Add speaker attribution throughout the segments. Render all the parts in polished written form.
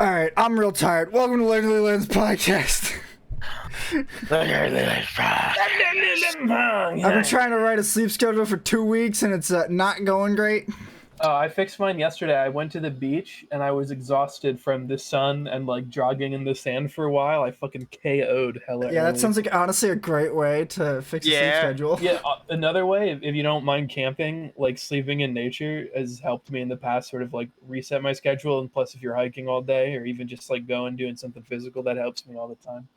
Speaker 1: All right, I'm real tired. Welcome to Literally Lens Podcast. I've been trying to write a sleep schedule for 2 weeks and it's not going great.
Speaker 2: I fixed mine yesterday. I went to the beach and I was exhausted from the sun and like jogging in the sand for a while. I fucking KO'd hella
Speaker 1: Yeah, that
Speaker 2: early.
Speaker 1: sounds like honestly a great way to fix a sleep schedule.
Speaker 2: Yeah, another way, if you don't mind camping, like sleeping in nature has helped me in the past sort of like reset my schedule. And plus, if you're hiking all day or even just like going doing something physical, that helps me all the time.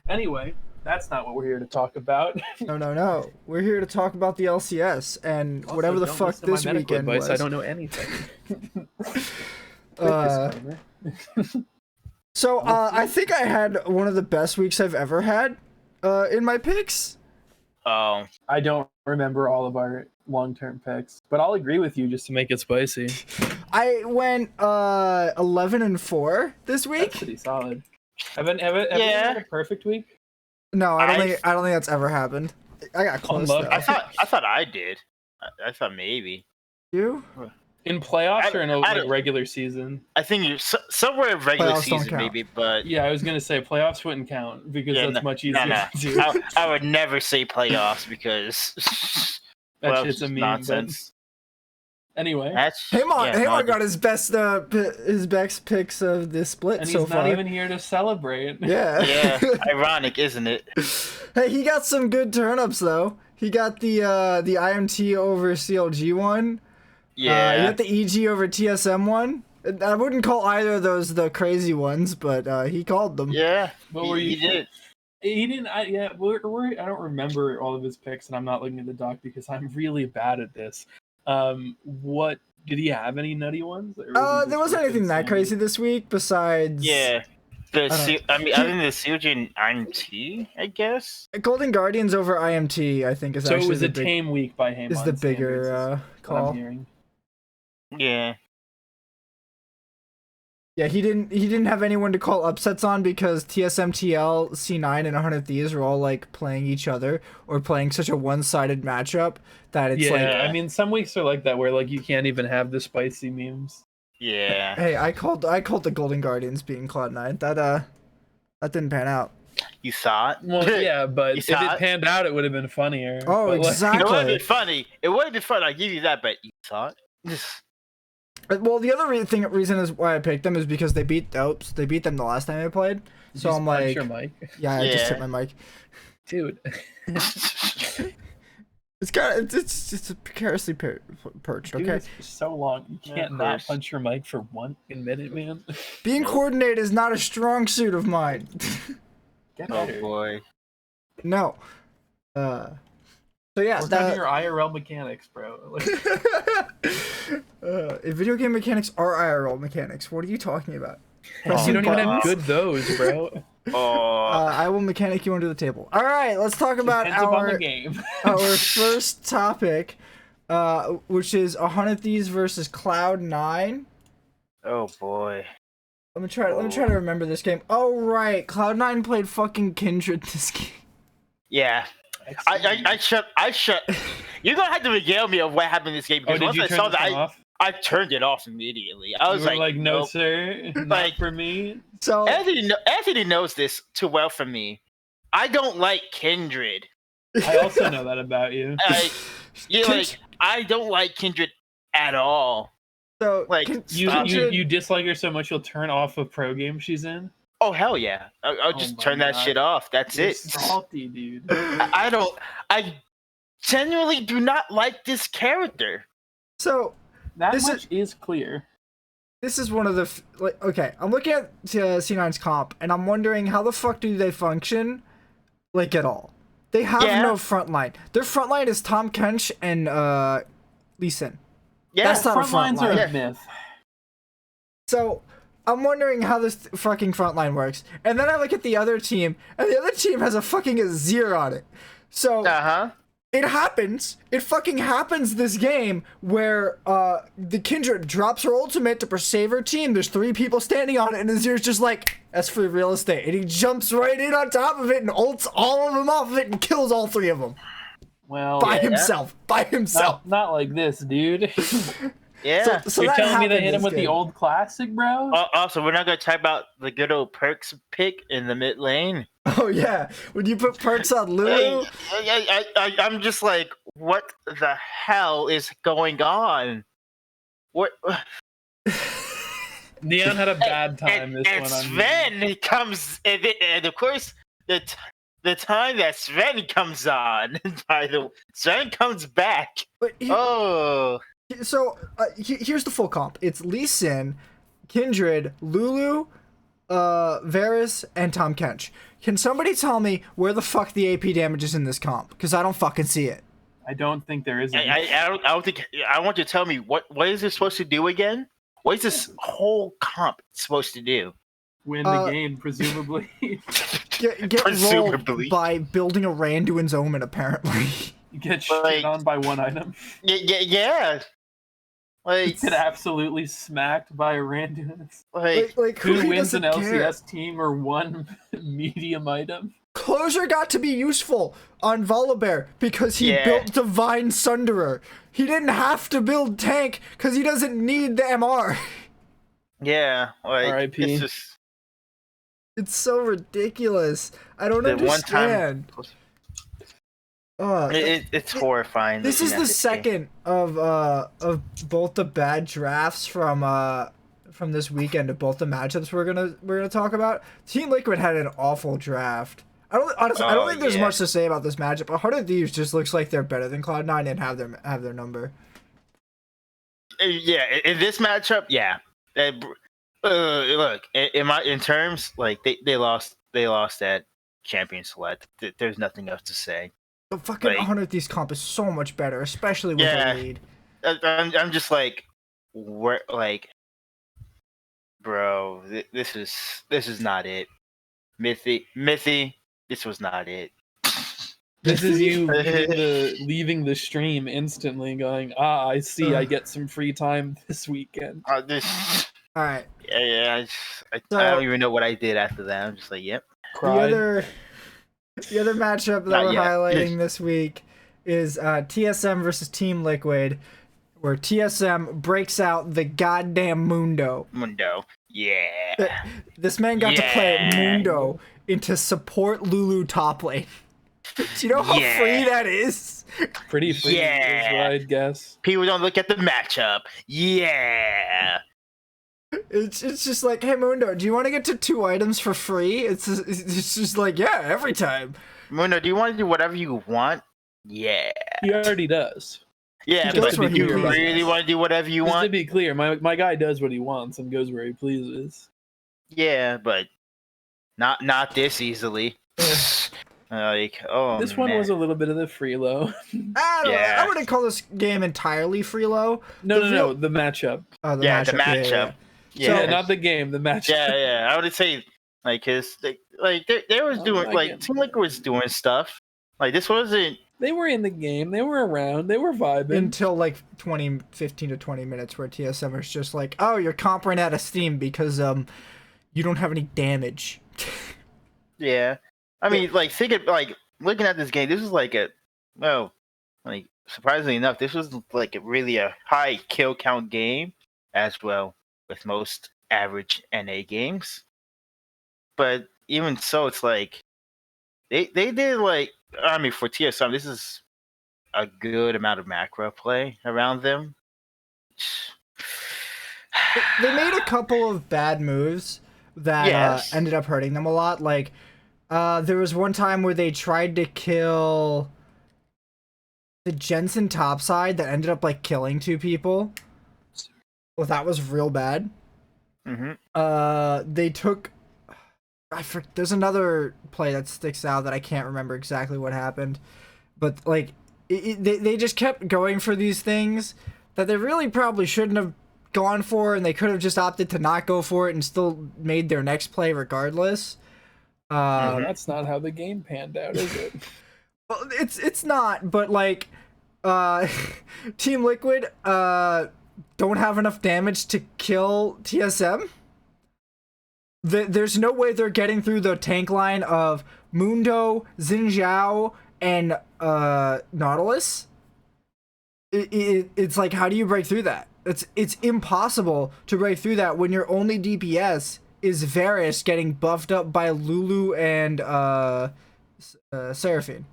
Speaker 2: Anyway, that's not what we're here to talk about.
Speaker 1: No. We're here to talk about the LCS and
Speaker 2: Also,
Speaker 1: whatever the
Speaker 2: don't
Speaker 1: fuck
Speaker 2: listen to my
Speaker 1: this
Speaker 2: medical
Speaker 1: weekend
Speaker 2: advice.
Speaker 1: was.
Speaker 2: I don't know anything.
Speaker 1: So I think I had one of the best weeks I've ever had in my picks.
Speaker 3: Oh,
Speaker 2: I don't remember all of our long-term picks, but I'll agree with you just to make it spicy.
Speaker 1: I went 11-4 this week.
Speaker 2: That's pretty solid. Have you had a perfect week?
Speaker 1: No, I don't think that's ever happened. I got close though.
Speaker 3: I thought I did. I thought maybe.
Speaker 1: You?
Speaker 2: In playoffs or in a regular season?
Speaker 3: I think you're somewhere in regular
Speaker 1: Playoffs don't
Speaker 3: season
Speaker 1: count.
Speaker 3: maybe, but
Speaker 2: Yeah, I was gonna say playoffs wouldn't count because that's much easier
Speaker 3: no.
Speaker 2: to do.
Speaker 3: I would never say playoffs because
Speaker 2: That shit's a meme.
Speaker 3: nonsense.
Speaker 2: Anyway,
Speaker 1: Haymant got his best picks of this split
Speaker 2: and
Speaker 1: so
Speaker 2: he's
Speaker 1: far.
Speaker 2: not even here to celebrate.
Speaker 1: Yeah.
Speaker 3: Yeah, ironic, isn't it?
Speaker 1: Hey, he got some good turnips though. He got the IMT over CLG one.
Speaker 3: Yeah.
Speaker 1: He got the EG over TSM one. I wouldn't call either of those the crazy ones, but he called them.
Speaker 3: Yeah.
Speaker 2: What were you?
Speaker 3: He did.
Speaker 2: He didn't. I don't remember all of his picks, and I'm not looking at the doc because I'm really bad at this. What did he have? Any nutty ones?
Speaker 1: There wasn't anything that crazy this week besides.
Speaker 3: Yeah. I think the CLG and IMT, I guess.
Speaker 1: Golden Guardians over IMT, I think is
Speaker 2: so
Speaker 1: actually
Speaker 2: it was a tame week by Haymant.
Speaker 1: Is the bigger call.
Speaker 2: I'm hearing.
Speaker 3: Yeah.
Speaker 1: Yeah, he didn't have anyone to call upsets on because TSM, TL, C9, and 100 Thieves were all like playing each other or playing such a one-sided matchup that it's like.
Speaker 2: I mean, some weeks are like that where like you can't even have the spicy memes.
Speaker 3: Yeah.
Speaker 1: Hey, I called the Golden Guardians being Cloud9. That didn't pan out.
Speaker 3: You saw it?
Speaker 2: Well, yeah, but if it panned out, it would have been funnier.
Speaker 1: Oh,
Speaker 2: but,
Speaker 1: exactly.
Speaker 3: It would have been funny. It would have been fun. I'll give you that, but you saw it?
Speaker 1: Well, the other reason is why I picked them is because they beat them the last time they played. So I'm like,
Speaker 2: your mic?
Speaker 1: Yeah, I just hit my mic,
Speaker 2: dude.
Speaker 1: It's precariously perched.
Speaker 2: Dude,
Speaker 1: okay,
Speaker 2: it's so long. You can't not punch your mic for 1 minute, man.
Speaker 1: being coordinated is not a strong suit of mine.
Speaker 2: Get
Speaker 3: Oh
Speaker 2: better.
Speaker 3: boy.
Speaker 1: No. So yeah,
Speaker 2: Work on your IRL mechanics, bro. Like,
Speaker 1: video game mechanics are IRL mechanics. What are you talking about?
Speaker 2: you don't even have good those, bro.
Speaker 1: I will mechanic you under the table. All right, let's talk about
Speaker 2: Depends upon the game.
Speaker 1: our first topic, which is 100 Thieves versus Cloud9.
Speaker 3: Oh boy.
Speaker 1: Let me try to remember this game. Oh right, Cloud9 played fucking Kindred this game.
Speaker 3: Yeah. I shut. You're gonna have to regale me of what happened in this game because once I saw that, I turned it off immediately. I was like,
Speaker 2: no,
Speaker 3: nope.
Speaker 2: sir, not for me.
Speaker 1: So
Speaker 3: Anthony knows this too well for me. I don't like Kindred.
Speaker 2: I also know that about you.
Speaker 3: I don't like Kindred at all.
Speaker 1: So
Speaker 3: like
Speaker 2: you dislike her so much you'll turn off a pro game she's in.
Speaker 3: Oh hell yeah! I'll just turn that shit off. That's
Speaker 2: You're
Speaker 3: it.
Speaker 2: salty, dude.
Speaker 3: I genuinely do not like this character.
Speaker 1: So
Speaker 2: that much is clear.
Speaker 1: This is one of the okay. I'm looking at C9's comp and I'm wondering how the fuck do they function, like at all? They have no front line. Their front line is Tom Kench and Lee Sin.
Speaker 3: Yeah,
Speaker 1: that's not a front
Speaker 2: lines
Speaker 1: line.
Speaker 2: are a myth.
Speaker 1: So I'm wondering how this fucking front line works. And then I look at the other team, and the other team has a fucking Azir on it. So it fucking happens this game where the Kindred drops her ultimate to save her team. There's 3 people standing on it, and Azir's just like, that's free real estate. And he jumps right in on top of it and ults all of them off of it and kills all 3 of them.
Speaker 2: Well,
Speaker 1: by himself.
Speaker 2: Not like this, dude.
Speaker 3: Yeah.
Speaker 1: So
Speaker 2: you're telling me they hit him
Speaker 1: this
Speaker 2: with the old classic, bro?
Speaker 3: Also, we're not gonna talk about the good old Perks pick in the mid lane.
Speaker 1: Oh yeah, when you put Perks on Lulu,
Speaker 3: I'm just like, what the hell is going on? What?
Speaker 2: Neon had a bad time
Speaker 3: and
Speaker 2: one.
Speaker 3: Sven comes, and of course the time that Sven comes on, by the way, Sven comes back.
Speaker 1: So here's the full comp. It's Lee Sin, Kindred, Lulu, Varus, and Tahm Kench. Can somebody tell me where the fuck the AP damage is in this comp? Because I don't fucking see it.
Speaker 2: I don't think there is any.
Speaker 3: I don't think. I want you to tell me what is this supposed to do again? What is this whole comp supposed to do?
Speaker 2: Win the game, presumably.
Speaker 1: Get rolled by building a Randuin's Omen, apparently.
Speaker 2: You get shit on by one item.
Speaker 3: Yeah.
Speaker 2: Like, get absolutely smacked by a Randuin.
Speaker 1: Like
Speaker 2: who wins an LCS team or one medium item?
Speaker 1: Closure got to be useful on Volibear because he built Divine Sunderer. He didn't have to build tank because he doesn't need the MR.
Speaker 3: Yeah, like
Speaker 2: R.I.P.
Speaker 1: It's so ridiculous. I don't understand.
Speaker 3: It's horrifying.
Speaker 1: This is the second of both the bad drafts from this weekend of both the matchups we're gonna talk about. Team Liquid had an awful draft. I don't think there's much to say about this matchup. But Heart of Thieves just looks like they're better than Cloud9 and have their number.
Speaker 3: Yeah, in this matchup, yeah. Look, in terms like they lost at Champion Select. There's nothing else to say.
Speaker 1: The fucking Heart of Thieves comp is so much better, especially with the lead.
Speaker 3: I'm just like, bro, this is not it. Mithy, this was not it.
Speaker 2: This is you leaving the stream instantly, going, I see, I get some free time this weekend.
Speaker 1: All right.
Speaker 3: Yeah. I don't even know what I did after that. I'm just like, yep.
Speaker 1: Cried. The other matchup that we're highlighting this week is TSM versus Team Liquid, where TSM breaks out the goddamn Mundo.
Speaker 3: Yeah.
Speaker 1: This man got to play Mundo into support Lulu top lane. Do you know how free that is?
Speaker 2: Pretty free, is what I'd guess.
Speaker 3: People don't look at the matchup. Yeah.
Speaker 1: It's just like, hey Mundo, do you want to get to 2 items for free? It's just like, yeah, every time.
Speaker 3: Mundo, do you want to do whatever you want? Yeah.
Speaker 2: He already does.
Speaker 3: Yeah, but do you really want to do whatever you want?
Speaker 2: To be clear, my guy does what he wants and goes where he pleases.
Speaker 3: Yeah, but not this easily. Like,
Speaker 2: this one was a little bit of the freelo.
Speaker 1: I wouldn't call this game entirely freelo.
Speaker 2: No, the matchup.
Speaker 1: Oh, the
Speaker 3: matchup.
Speaker 2: Yeah, so, not the game, the matchup.
Speaker 3: Yeah. I would say like they was doing Team Liquid was doing stuff. Like this wasn't.
Speaker 2: They were in the game. They were around. They were vibing
Speaker 1: until like 15 to 20 minutes, where TSM is just like, oh, your comp ran out of steam because you don't have any damage.
Speaker 3: Yeah. I mean, like, looking at this game, this was like surprisingly enough, this was like really a high kill count game as well with most average NA games. But even so, it's like they did for TSM, this is a good amount of macro play around them.
Speaker 1: They made a couple of bad moves that ended up hurting them a lot. Like, there was one time where they tried to kill the Jensen topside that ended up killing 2 people. Well, that was real bad.
Speaker 3: Mm-hmm.
Speaker 1: They took. There's another play that sticks out that I can't remember exactly what happened, but they just kept going for these things that they really probably shouldn't have gone for, and they could have just opted to not go for it and still made their next play regardless.
Speaker 2: That's not how the game panned out, is it?
Speaker 1: Well, it's not, but Team Liquid don't have enough damage to kill TSM. There's no way they're getting through the tank line of Mundo, Xin Zhao, and Nautilus. It's like, how do you break through that? it's impossible to break through that when your only DPS is Varus getting buffed up by Lulu and Seraphine.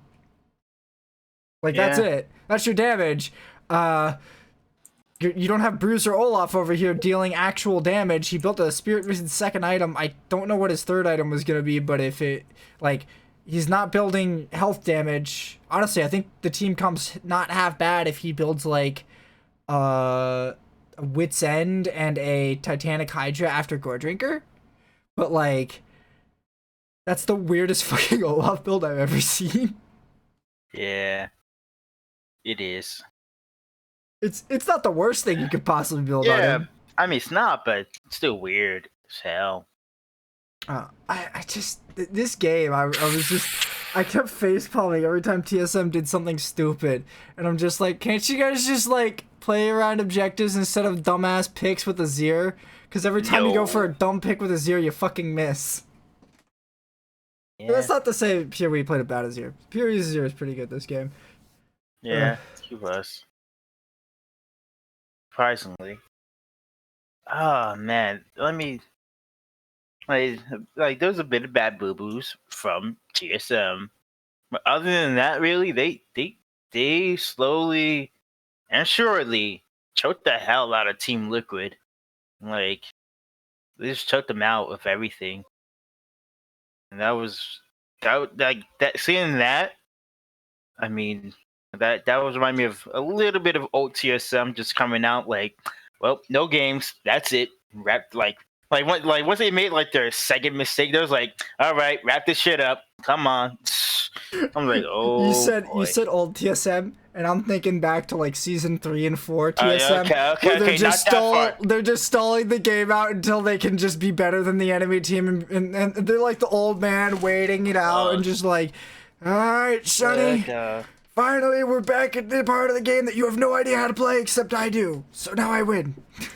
Speaker 1: Like, that's it. That's your damage. You don't have Bruce or Olaf over here dealing actual damage. He built a Spirit Vision second item. I don't know what his third item was going to be, but if it, like, he's not building health damage. Honestly, I think the team comes not half bad if he builds, like, a Wit's End and a Titanic Hydra after Gore Drinker. But, like, that's the weirdest fucking Olaf build I've ever seen.
Speaker 3: Yeah. It is.
Speaker 1: It's not the worst thing you could possibly build on him.
Speaker 3: I mean, it's not, but it's still weird as hell.
Speaker 1: I just, this game, I kept facepalming every time TSM did something stupid. And I'm just like, can't you guys just, like, play around objectives instead of dumbass picks with Azir? Because every time you go for a dumb pick with Azir, you fucking miss. Yeah. That's not to say Pure played a bad Azir. Pure Azir is pretty good this game.
Speaker 3: Yeah, he was. Surprisingly. Oh, man. Let me... Like there's a bit of bad boo-boos from TSM. But other than that, really, they slowly and surely choked the hell out of Team Liquid. Like, they just choked them out of everything. And seeing that, I mean, that was remind me of a little bit of old TSM just coming out like, well, no games, that's it. Once they made like their second mistake, they was like, all right, wrap this shit up. Come on. I'm like, oh.
Speaker 1: You said old TSM, and I'm thinking back to like season 3 and 4 TSM.
Speaker 3: Okay,
Speaker 1: they're just stalling the game out until they can just be better than the enemy team, and they're like the old man waiting it out and just like, all right, Sonny. Finally, we're back at the part of the game that you have no idea how to play, except I do. So now I win.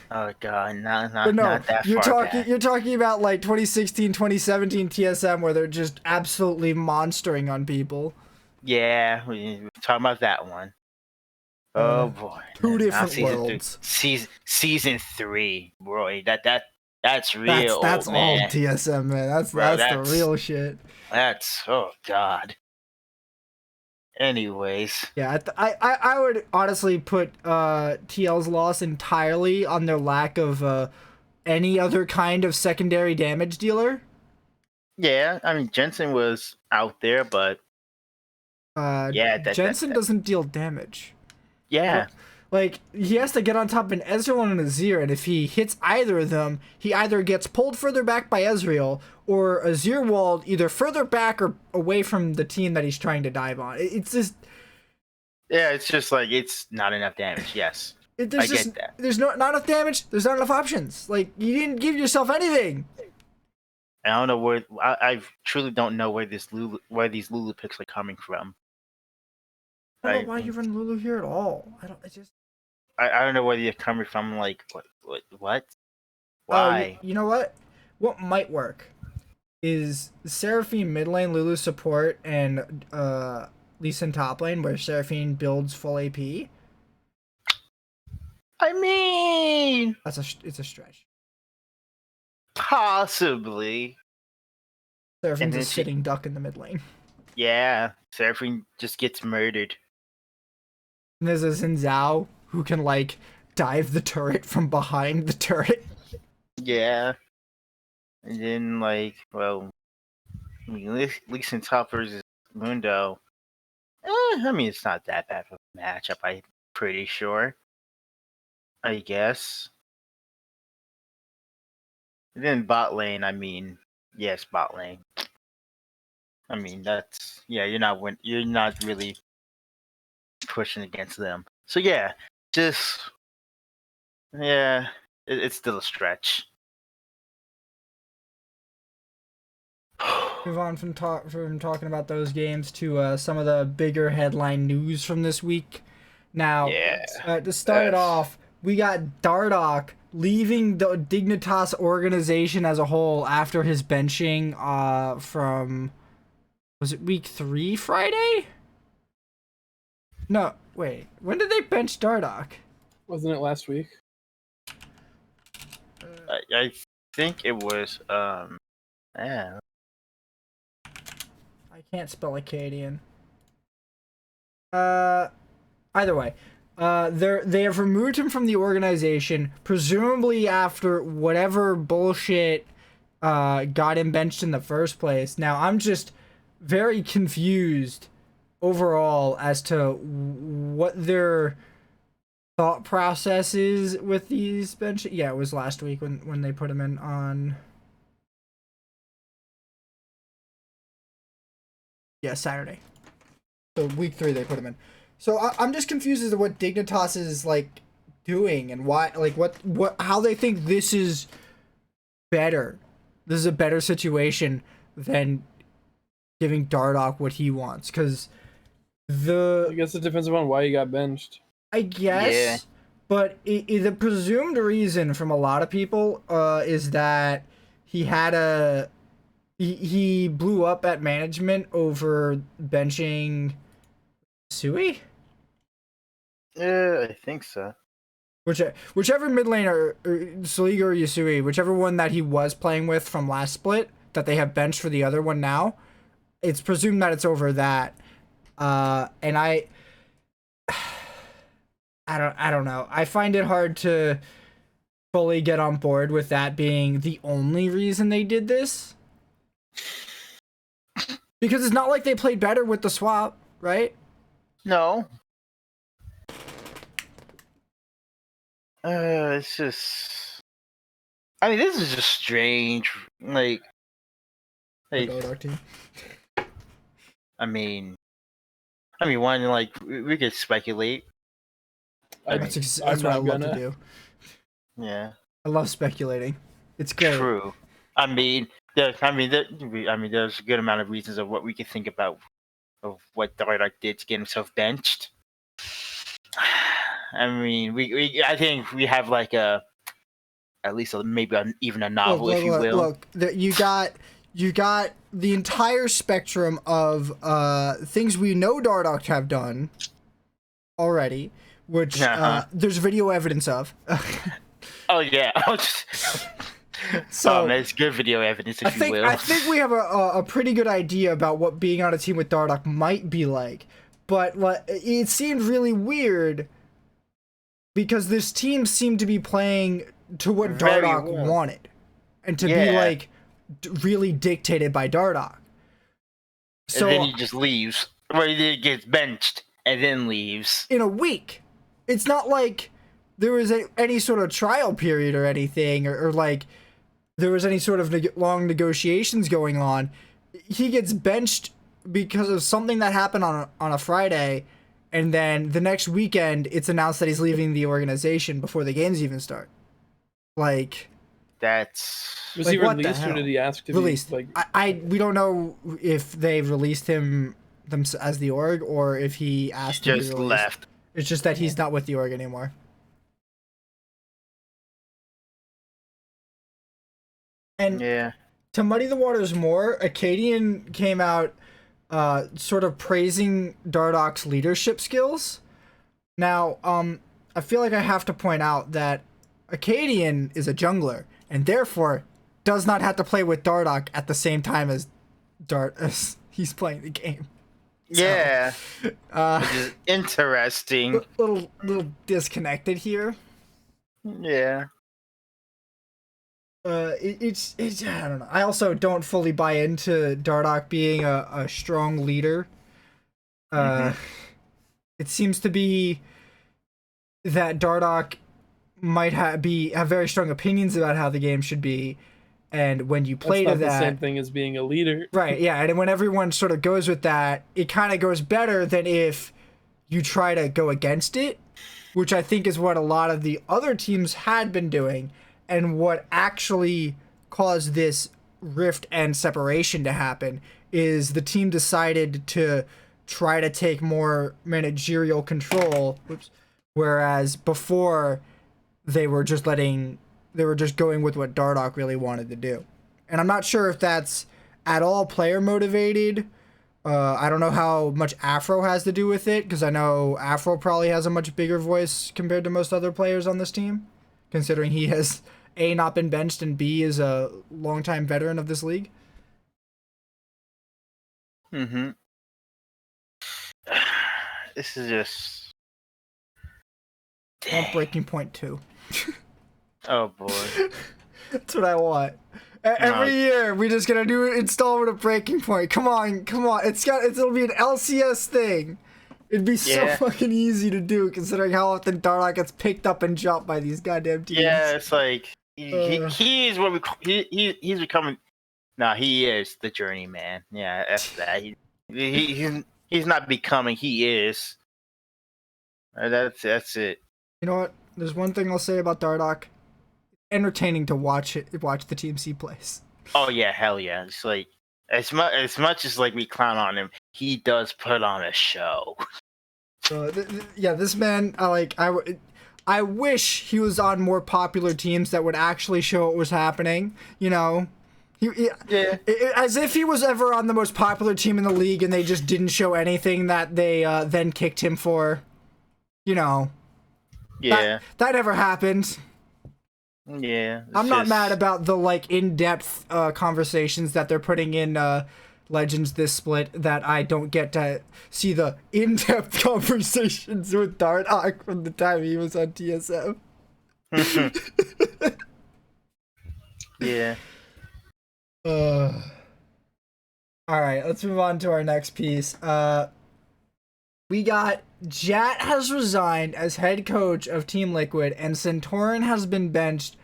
Speaker 3: Oh god, not that
Speaker 1: you're
Speaker 3: far
Speaker 1: talking.
Speaker 3: back.
Speaker 1: You're talking about like 2016, 2017 TSM, where they're just absolutely monstering on people.
Speaker 3: Yeah, we're talking about that one. Oh boy,
Speaker 1: 2 different worlds.
Speaker 3: Season 3, boy. That's real.
Speaker 1: That's old TSM, man. That's the real shit.
Speaker 3: That's oh god. Anyways.
Speaker 1: Yeah, I would honestly put TL's loss entirely on their lack of any other kind of secondary damage dealer.
Speaker 3: Yeah, I mean Jensen was out there, but
Speaker 1: Jensen doesn't deal damage.
Speaker 3: Yeah.
Speaker 1: Like, he has to get on top of an Ezreal and an Azir, and if he hits either of them, he either gets pulled further back by Ezreal, or Azir walled either further back or away from the team that he's trying to dive on. It's just...
Speaker 3: Yeah, it's just like, it's not enough damage, yes. I get that.
Speaker 1: There's not enough damage, there's not enough options. Like, you didn't give yourself anything.
Speaker 3: I don't know where... I truly don't know where these Lulu picks are coming from.
Speaker 1: I don't know why you run Lulu here at all.
Speaker 3: I don't know where you're coming from. Like, what? Why?
Speaker 1: You know what? What might work is Seraphine mid lane, Lulu support, and Lee Sin top lane, where Seraphine builds full AP.
Speaker 3: I mean,
Speaker 1: it's a stretch.
Speaker 3: Possibly.
Speaker 1: Seraphine's a sitting duck in the mid lane.
Speaker 3: Yeah, Seraphine just gets murdered.
Speaker 1: And there's a Xin Zhao who can, like, dive the turret from behind the turret.
Speaker 3: Yeah. And then, like, well, I mean, Lee Sin top versus Mundo. I mean, it's not that bad of a matchup, I'm pretty sure. I guess. And then bot lane, I mean, yes, bot lane. I mean, that's... Yeah, you're not really pushing against them. So yeah, just... Yeah, it's still a stretch.
Speaker 1: Move on from talking about those games to some of the bigger headline news from this week. Now, to start it off, we got Dardoch leaving the Dignitas organization as a whole after his benching from... Was it week 3 Friday? No, wait. When did they bench Dardoch?
Speaker 2: Wasn't it last week?
Speaker 3: I think it was yeah.
Speaker 1: I can't spell Acadian. Either way, they have removed him from the organization, presumably after whatever bullshit got him benched in the first place. Now I'm just very confused overall as to what their thought process is with these bench. Yeah, it was last week when they put him in on. Yeah, Saturday. So week 3 they put him in. So I'm just confused as to what Dignitas is like doing and why, like how they think this is better. This is a better situation than giving Dardoch what he wants, because
Speaker 2: I guess it depends upon why he got benched.
Speaker 1: I guess, yeah. But the presumed reason from a lot of people is that he had he blew up at management over benching Sui?
Speaker 3: Yeah, I think so.
Speaker 1: Whichever mid laner, Saliga or Yasui, whichever one that he was playing with from last split that they have benched for the other one now, it's presumed that it's over that. And I don't know. I find it hard to fully get on board with that being the only reason they did this. Because it's not like they played better with the swap, right?
Speaker 3: No. It's just. I mean, this is just strange. Like I mean, one, like, we could speculate.
Speaker 1: That's what I love to do.
Speaker 3: Yeah.
Speaker 1: I love speculating. It's great.
Speaker 3: True. I mean, there's a good amount of reasons of what we could think about of what Dardoch did to get himself benched. I mean, I think we have like at least even a novel, if you will.
Speaker 1: Look, you got the entire spectrum of things we know Dardoch have done already, which there's video evidence of.
Speaker 3: Oh yeah. So it's good video evidence, if you will.
Speaker 1: I think we have a pretty good idea about what being on a team with Dardoch might be like, but it seemed really weird because this team seemed to be playing to what Dardoch wanted, and to be like really dictated by Dardoch.
Speaker 3: So and then he just leaves, or he gets benched and then leaves
Speaker 1: in a week. It's not like there was any sort of trial period or anything, or like there was any sort of long negotiations going on. He gets benched because of something that happened on a Friday, and then the next weekend it's announced that he's leaving the organization before the games even start. Like,
Speaker 3: was
Speaker 2: he released, or did he ask to
Speaker 1: released?
Speaker 2: Be,
Speaker 1: we don't know if they released him as the org or if he asked to be released.
Speaker 3: Left.
Speaker 1: It's just that he's not with the org anymore. And to muddy the waters more, Acadian came out sort of praising Dardoch's leadership skills. Now, I feel like I have to point out that Acadian is a jungler, and therefore does not have to play with Dardoch at the same time as he's playing the game.
Speaker 3: Yeah. Which is interesting.
Speaker 1: Little disconnected here.
Speaker 3: Yeah.
Speaker 1: It's I don't know. I also don't fully buy into Dardoch being a strong leader. It seems to be that Dardoch might have very strong opinions about how the game should be, and when you play
Speaker 2: That's
Speaker 1: to that,
Speaker 2: the same thing as being a leader,
Speaker 1: right? Yeah, and when everyone sort of goes with that, it kind of goes better than if you try to go against it, which I think is what a lot of the other teams had been doing. And what actually caused this rift and separation to happen is the team decided to try to take more managerial control, whereas before they were just going with what Dardoch really wanted to do. And I'm not sure if that's at all player motivated. I don't know how much Afro has to do with it, because I know Afro probably has a much bigger voice compared to most other players on this team, considering he has A, not been benched, and B, is a longtime veteran of this league?
Speaker 3: Mm-hmm. This is just...
Speaker 1: I want Breaking Point 2.
Speaker 3: Oh, boy.
Speaker 1: That's what I want. Every year, we just gonna do an installment of Breaking Point. Come on. It'll be an LCS thing. It'd be so fucking easy to do, considering how often Dardoch gets picked up and dropped by these goddamn teams.
Speaker 3: Yeah, it's like he's what he's becoming. No, he is the journeyman. Yeah, that's that. He's not becoming. He is. That's it.
Speaker 1: You know what? There's one thing I'll say about Dardoch. Entertaining to watch the teams he plays.
Speaker 3: Oh yeah, hell yeah! It's like as much as like we clown on him, he does put on a show.
Speaker 1: This man, I wish he was on more popular teams that would actually show what was happening. You know, as if he was ever on the most popular team in the league and they just didn't show anything that they then kicked him for. You know.
Speaker 3: Yeah.
Speaker 1: That never happened.
Speaker 3: Yeah.
Speaker 1: I'm not mad about the in-depth conversations that they're putting in Legends this split, that I don't get to see the in-depth conversations with Dardoch from the time he was on TSM.
Speaker 3: Yeah.
Speaker 1: Alright, let's move on to our next piece. We got Jat has resigned as head coach of Team Liquid, and Centauran has been benched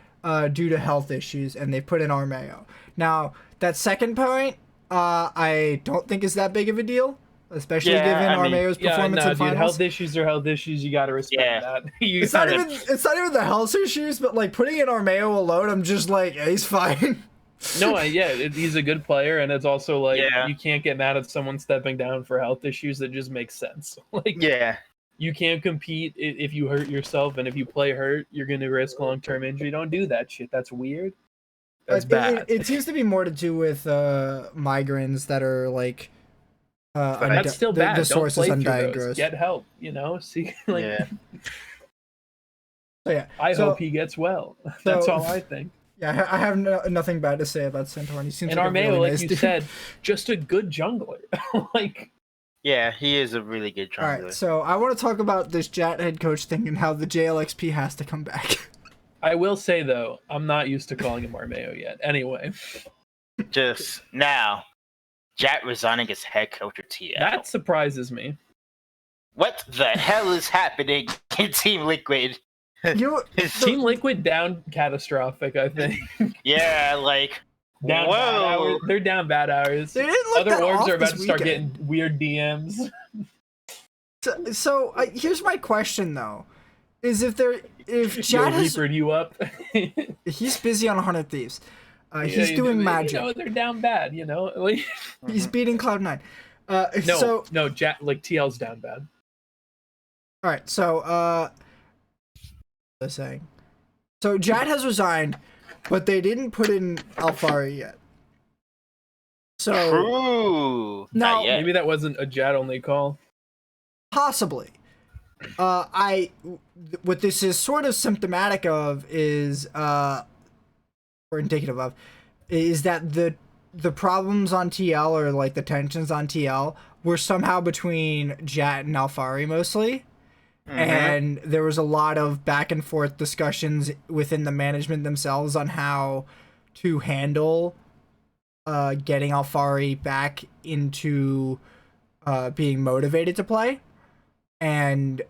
Speaker 1: due to health issues, and they put in Armeo. Now, that second point, I don't think is that big of a deal, especially given Armeo's performance in finals.
Speaker 2: Health issues are health issues. You gotta respect that.
Speaker 1: It's not even the health issues, but putting in Armeo alone, I'm just he's fine.
Speaker 2: No, he's a good player, and it's also you can't get mad at someone stepping down for health issues. That just makes sense. You can't compete if you hurt yourself, and if you play hurt, you're gonna risk long-term injury. Don't do that shit. That's weird. That's bad.
Speaker 1: It seems to be more to do with migraines that are
Speaker 2: that's still bad.
Speaker 1: The source is undiagnosed.
Speaker 2: Get help. See.
Speaker 1: So
Speaker 2: I hope he gets well. That's all I think.
Speaker 1: Yeah, I have nothing bad to say about Centauran. He seems
Speaker 2: and
Speaker 1: like
Speaker 2: Armeo,
Speaker 1: really nice
Speaker 2: you
Speaker 1: dude.
Speaker 2: said, just a good jungler.
Speaker 3: Yeah, he is a really good jungler.
Speaker 1: All right, so I want to talk about this Jat head coach thing and how the JLXP has to come back.
Speaker 2: I will say, though, I'm not used to calling him Armeo yet. Anyway.
Speaker 3: Just now, Jat resigning as head coach of TL.
Speaker 2: That surprises me.
Speaker 3: What the hell is happening in Team Liquid?
Speaker 2: Team Liquid down catastrophic, I think.
Speaker 3: Yeah,
Speaker 2: down bad hours. They're down bad hours. Other orgs are about to start getting weird DMs.
Speaker 1: So here's my question though: is if Chad has
Speaker 2: you up,
Speaker 1: he's busy on 100 Thieves. He's doing magic.
Speaker 2: They're down bad.
Speaker 1: He's beating Cloud9.
Speaker 2: No, Jat TL's down bad.
Speaker 1: All right, so saying. So Jat has resigned, but they didn't put in Alphari yet. So
Speaker 3: true.
Speaker 1: Now,
Speaker 2: maybe that wasn't a Jat only call.
Speaker 1: Possibly. What this is sort of symptomatic of is or indicative of is that the problems on TL, or the tensions on TL, were somehow between Jat and Alphari mostly. Mm-hmm. And there was a lot of back and forth discussions within the management themselves on how to handle getting Alphari back into being motivated to play. And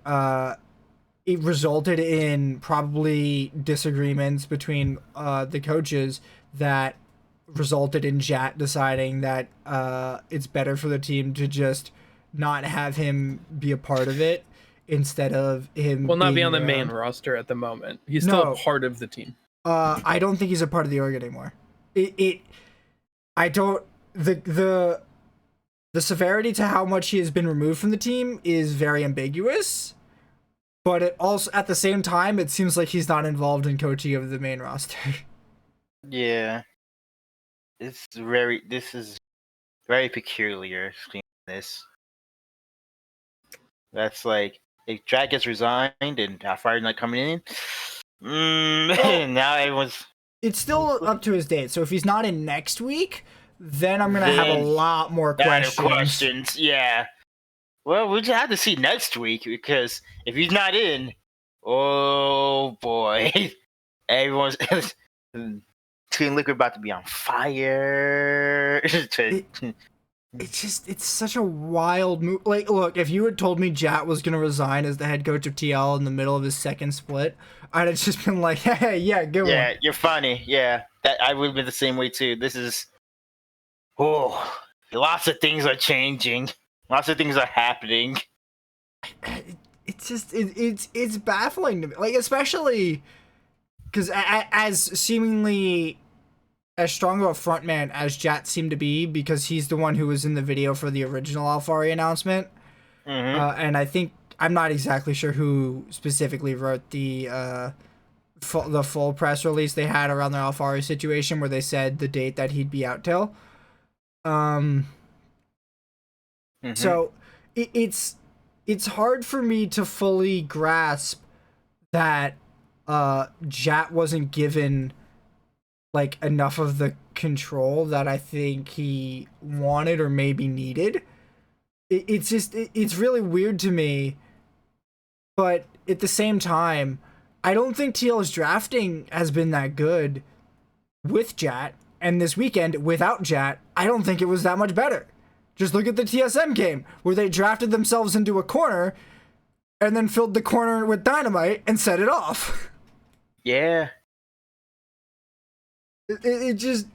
Speaker 1: it resulted in probably disagreements between the coaches that resulted in Jat deciding that it's better for the team to just not have him be a part of it, instead of him
Speaker 2: not be on the main roster at the moment. He's still a part of the team.
Speaker 1: I don't think he's a part of the org anymore. I don't... The severity to how much he has been removed from the team is very ambiguous, but it also, at the same time, it seems like he's not involved in coaching of the main roster.
Speaker 3: Yeah. This is very peculiar, this. That's if Jack gets resigned and Alphari's not coming in, Now everyone's.
Speaker 1: It's still up to his date. So if he's not in next week, then I'm gonna have a lot more questions.
Speaker 3: Yeah. Well, we just have to see next week because if he's not in, oh boy, everyone's Team Liquid about to be on fire.
Speaker 1: It's such a wild move. Like, look, if you had told me Jat was gonna resign as the head coach of TL in the middle of his second split, I'd have just been like, hey, yeah, good one.
Speaker 3: Yeah, you're funny. Yeah, that I would have been the same way too. This is, lots of things are changing. Lots of things are happening.
Speaker 1: It's just it's baffling to me. Like, especially because as seemingly as strong of a frontman as Jat seemed to be, because he's the one who was in the video for the original Alphari announcement. And I think, I'm not exactly sure who specifically wrote the full press release they had around the Alphari situation where they said the date that he'd be out till. So it's hard for me to fully grasp that Jat wasn't given like enough of the control that I think he wanted or maybe needed. It's really weird to me, but at the same time, I don't think TL's drafting has been that good with Jat, and this weekend without Jat, I don't think it was that much better. Just look at the TSM game where they drafted themselves into a corner and then filled the corner with dynamite and set it off.
Speaker 3: Yeah.
Speaker 1: It just,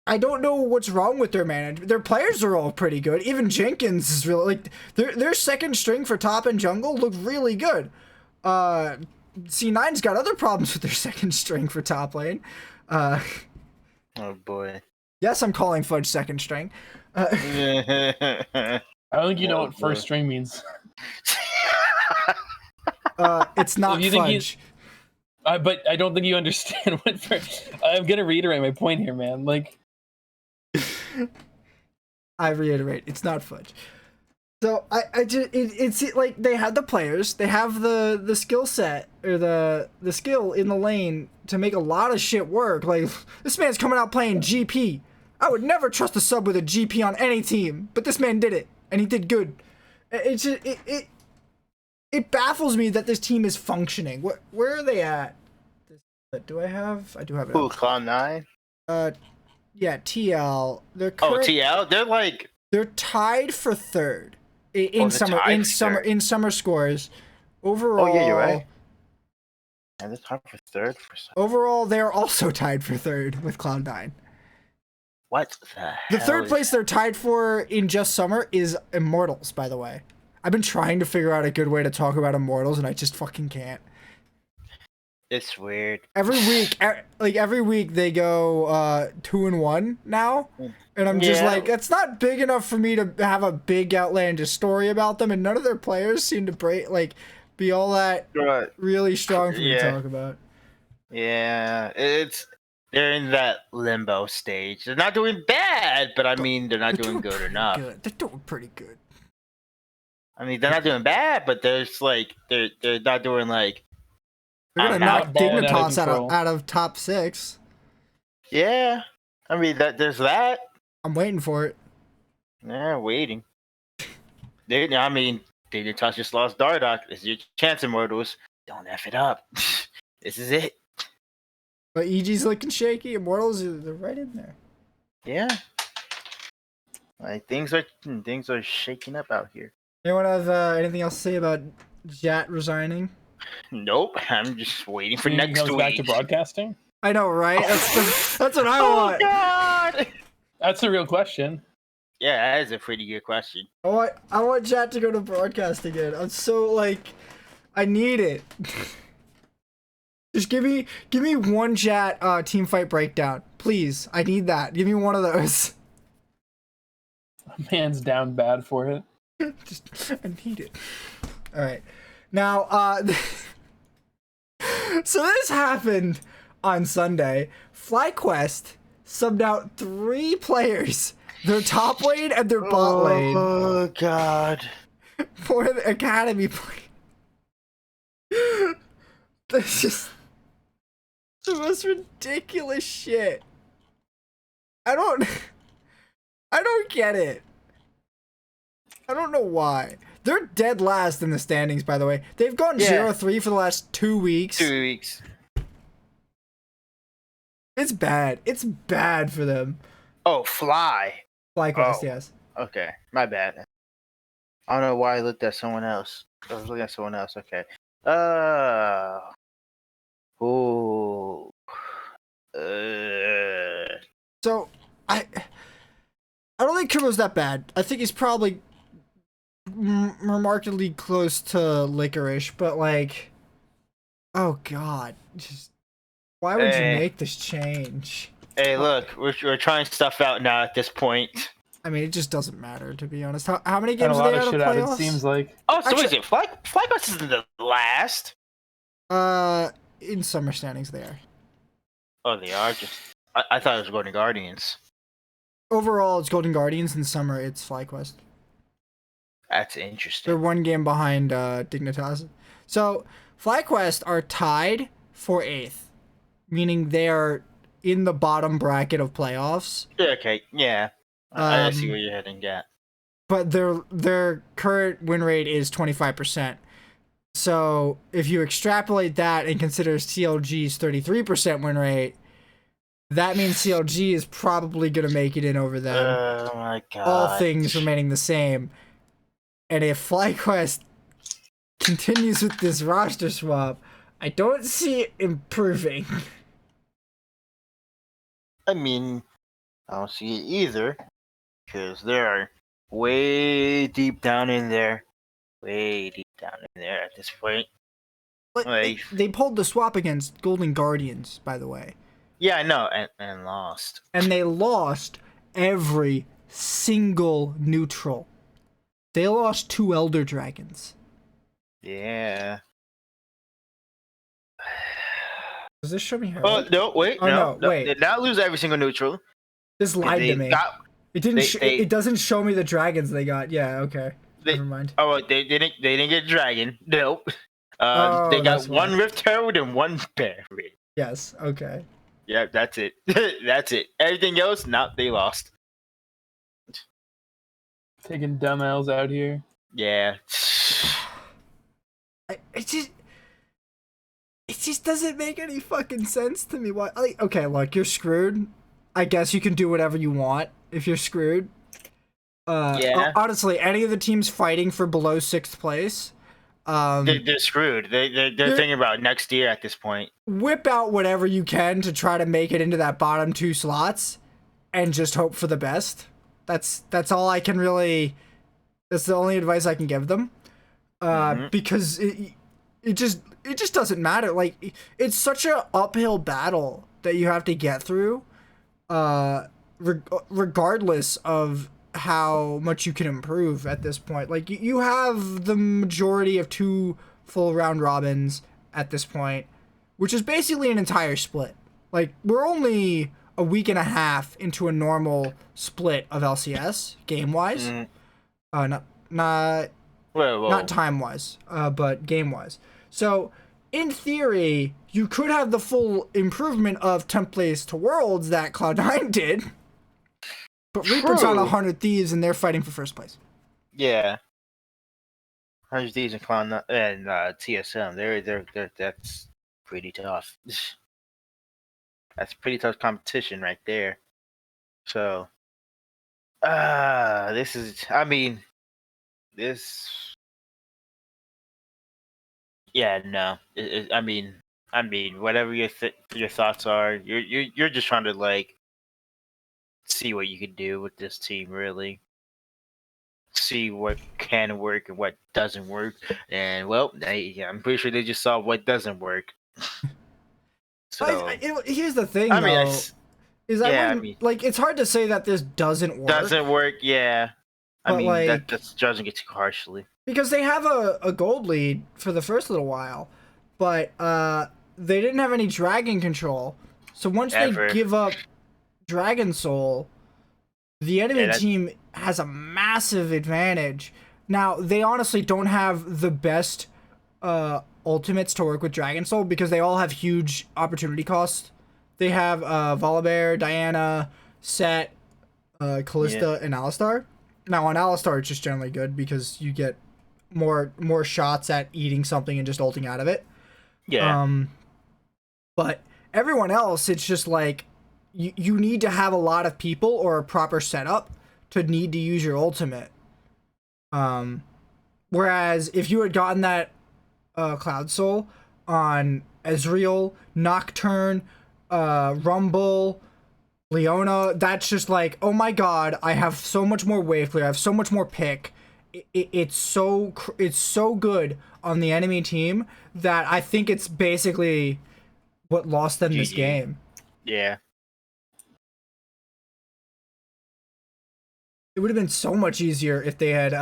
Speaker 1: I don't know what's wrong with their management. Their players are all pretty good. Even Jenkins is really, like, their second string for top and jungle looked really good. C9's got other problems with their second string for top lane.
Speaker 3: Oh boy.
Speaker 1: Yes, I'm calling Fudge second string.
Speaker 2: I don't think you know what first string means.
Speaker 1: It's not Fudge.
Speaker 2: But I don't think you understand what. I'm gonna reiterate my point here, man. Like,
Speaker 1: I reiterate, it's not Fudge. So I just it's like they have the players, they have the skill set or the skill in the lane to make a lot of shit work. Like, this man's coming out playing GP. I would never trust a sub with a GP on any team, but this man did it, and he did good. It's just, it baffles me that this team is functioning. Where are they at? Do I have? I do have it.
Speaker 3: Who, Cloud9?
Speaker 1: Yeah, TL.
Speaker 3: TL?
Speaker 1: They're tied for third in summer scores. Overall.
Speaker 3: Oh yeah, you're right. And they're tied for third for some.
Speaker 1: Overall, they're also tied for third with Cloud9.
Speaker 3: What the hell?
Speaker 1: The third place they're tied for in just summer is Immortals, by the way. I've been trying to figure out a good way to talk about Immortals, and I just fucking can't.
Speaker 3: It's weird.
Speaker 1: Every week they go 2-1 now, and I'm just like, it's not big enough for me to have a big outlandish story about them, and none of their players seem to be all that really strong for me to talk about.
Speaker 3: Yeah, they're in that limbo stage. They're not doing bad, but I mean, they're not doing good enough.
Speaker 1: They're doing pretty good.
Speaker 3: I mean, they're not doing bad, but there's they're not doing like.
Speaker 1: They're gonna knock Dignitas out of top 6.
Speaker 3: Yeah, I mean there's that.
Speaker 1: I'm waiting for it.
Speaker 3: Yeah, waiting. Dignitas just lost Dardoch. This is your chance, Immortals. Don't F it up. This is it.
Speaker 1: But EG's looking shaky. Immortals, they're right in there.
Speaker 3: Yeah. Like things are shaking up out here.
Speaker 1: Anyone have anything else to say about Jat resigning?
Speaker 3: Nope. I'm just waiting for next week.
Speaker 2: Back to broadcasting?
Speaker 1: I know, right? That's what I want.
Speaker 3: Oh God!
Speaker 2: That's a real question.
Speaker 3: Yeah, that is a pretty good question.
Speaker 1: I want Jat to go to broadcast again. I'm so I need it. Just give me one Jat team fight breakdown, please. I need that. Give me one of those.
Speaker 2: Man's down bad for it.
Speaker 1: I need it. All right. Now, so this happened on Sunday. FlyQuest subbed out 3 players, their top lane and their bot lane.
Speaker 3: Oh God!
Speaker 1: For the academy play. That's just the most ridiculous shit. I don't get it. I don't know why. They're dead last in the standings, by the way. They've gone 0-3 for the last 2 weeks.
Speaker 3: 2 weeks.
Speaker 1: It's bad. It's bad for them.
Speaker 3: Oh,
Speaker 1: FlyQuest, yes.
Speaker 3: Okay, my bad. I don't know why I looked at someone else. I was looking at someone else. Okay. Oh.
Speaker 1: So I don't think Kubo's that bad. I think he's probably remarkably close to Licorice, but like, oh god, just why would you make this change?
Speaker 3: Hey, look, we're trying stuff out now at this point.
Speaker 1: I mean, it just doesn't matter, to be honest. How many games are they out of playoffs?
Speaker 2: It seems like.
Speaker 3: Oh, so is it FlyQuest isn't the last?
Speaker 1: In summer standings they are.
Speaker 3: Oh, they are. I thought it was Golden Guardians.
Speaker 1: Overall, it's Golden Guardians. In summer, it's FlyQuest.
Speaker 3: That's interesting.
Speaker 1: They're 1 game behind Dignitas. So FlyQuest are tied for 8th, meaning they are in the bottom bracket of playoffs.
Speaker 3: Okay, yeah. I see where you're heading at.
Speaker 1: But their current win rate is 25%. So if you extrapolate that and consider CLG's 33% win rate, that means CLG is probably going to make it in over them.
Speaker 3: Oh my god.
Speaker 1: All things remaining the same. And if FlyQuest continues with this roster swap, I don't see it improving.
Speaker 3: I mean, I don't see it either. Because they're way deep down in there. Way deep down in there at this point.
Speaker 1: But they pulled the swap against Golden Guardians, by the way.
Speaker 3: Yeah, I know, and lost.
Speaker 1: And they lost every single neutral. They lost 2 Elder Dragons.
Speaker 3: Yeah.
Speaker 1: Does this show me how?
Speaker 3: Oh, no, wait, no,
Speaker 1: wait.
Speaker 3: They did not lose every single neutral.
Speaker 1: This lied to me. It didn't. It doesn't show me the dragons they got. Yeah, okay. Never mind.
Speaker 3: Oh, they didn't get dragon. Nope. They got 1 Rift Herald and 1 Bear.
Speaker 1: Yes. Okay.
Speaker 3: Yeah, that's it. That's it. Everything else, they lost.
Speaker 2: Taking dumb L's out here.
Speaker 3: Yeah.
Speaker 1: It just doesn't make any fucking sense to me. Why? Like, okay, look, you're screwed. I guess you can do whatever you want if you're screwed. Yeah. Honestly, any of the teams fighting for below 6th place,
Speaker 3: they're screwed. They're thinking about next year at this point.
Speaker 1: Whip out whatever you can to try to make it into that bottom 2 slots, and just hope for the best. That's all I can really. That's the only advice I can give them, because it just doesn't matter. Like, it's such a uphill battle that you have to get through, regardless of how much you can improve at this point. Like, you have the majority of 2 full round robins at this point, which is basically an entire split. Like, we're only a week and a half into a normal split of LCS game wise. Not time wise, but game wise. So in theory, you could have the full improvement of 10th place to Worlds that Cloud9 did. But Reaper's on 100 Thieves, and they're fighting for 1st place.
Speaker 3: Yeah. 100 Thieves and Cloud9 and TSM, they're that's pretty tough. That's pretty tough competition right there. So, this is. I mean, this. Yeah, no. I mean, whatever your thoughts are, you're just trying to like see what you can do with this team, really. See what can work and what doesn't work, and well, I'm pretty sure they just saw what doesn't work. So
Speaker 1: here's the thing, like, it's hard to say that this doesn't work.
Speaker 3: Doesn't work, yeah. I mean, like, that's judging it too harshly.
Speaker 1: Because they have a gold lead for the first little while, but they didn't have any dragon control. So once they give up Dragon Soul, the enemy team has a massive advantage. Now, they honestly don't have the best ultimates to work with Dragon Soul because they all have huge opportunity costs. They have Volibear, Diana, Set, Callista, and Alistar. Now on Alistar, it's just generally good because you get more shots at eating something and just ulting out of it.
Speaker 3: Yeah.
Speaker 1: But everyone else, it's just like you need to have a lot of people or a proper setup to need to use your ultimate. Whereas if you had gotten that Cloud Soul on Ezreal, Nocturne, Rumble, Leona, that's just like, oh my god, I have so much more wave clear, I have so much more pick. It's so good on the enemy team that I think it's basically what lost them this game.
Speaker 3: Yeah.
Speaker 1: It would have been so much easier if they had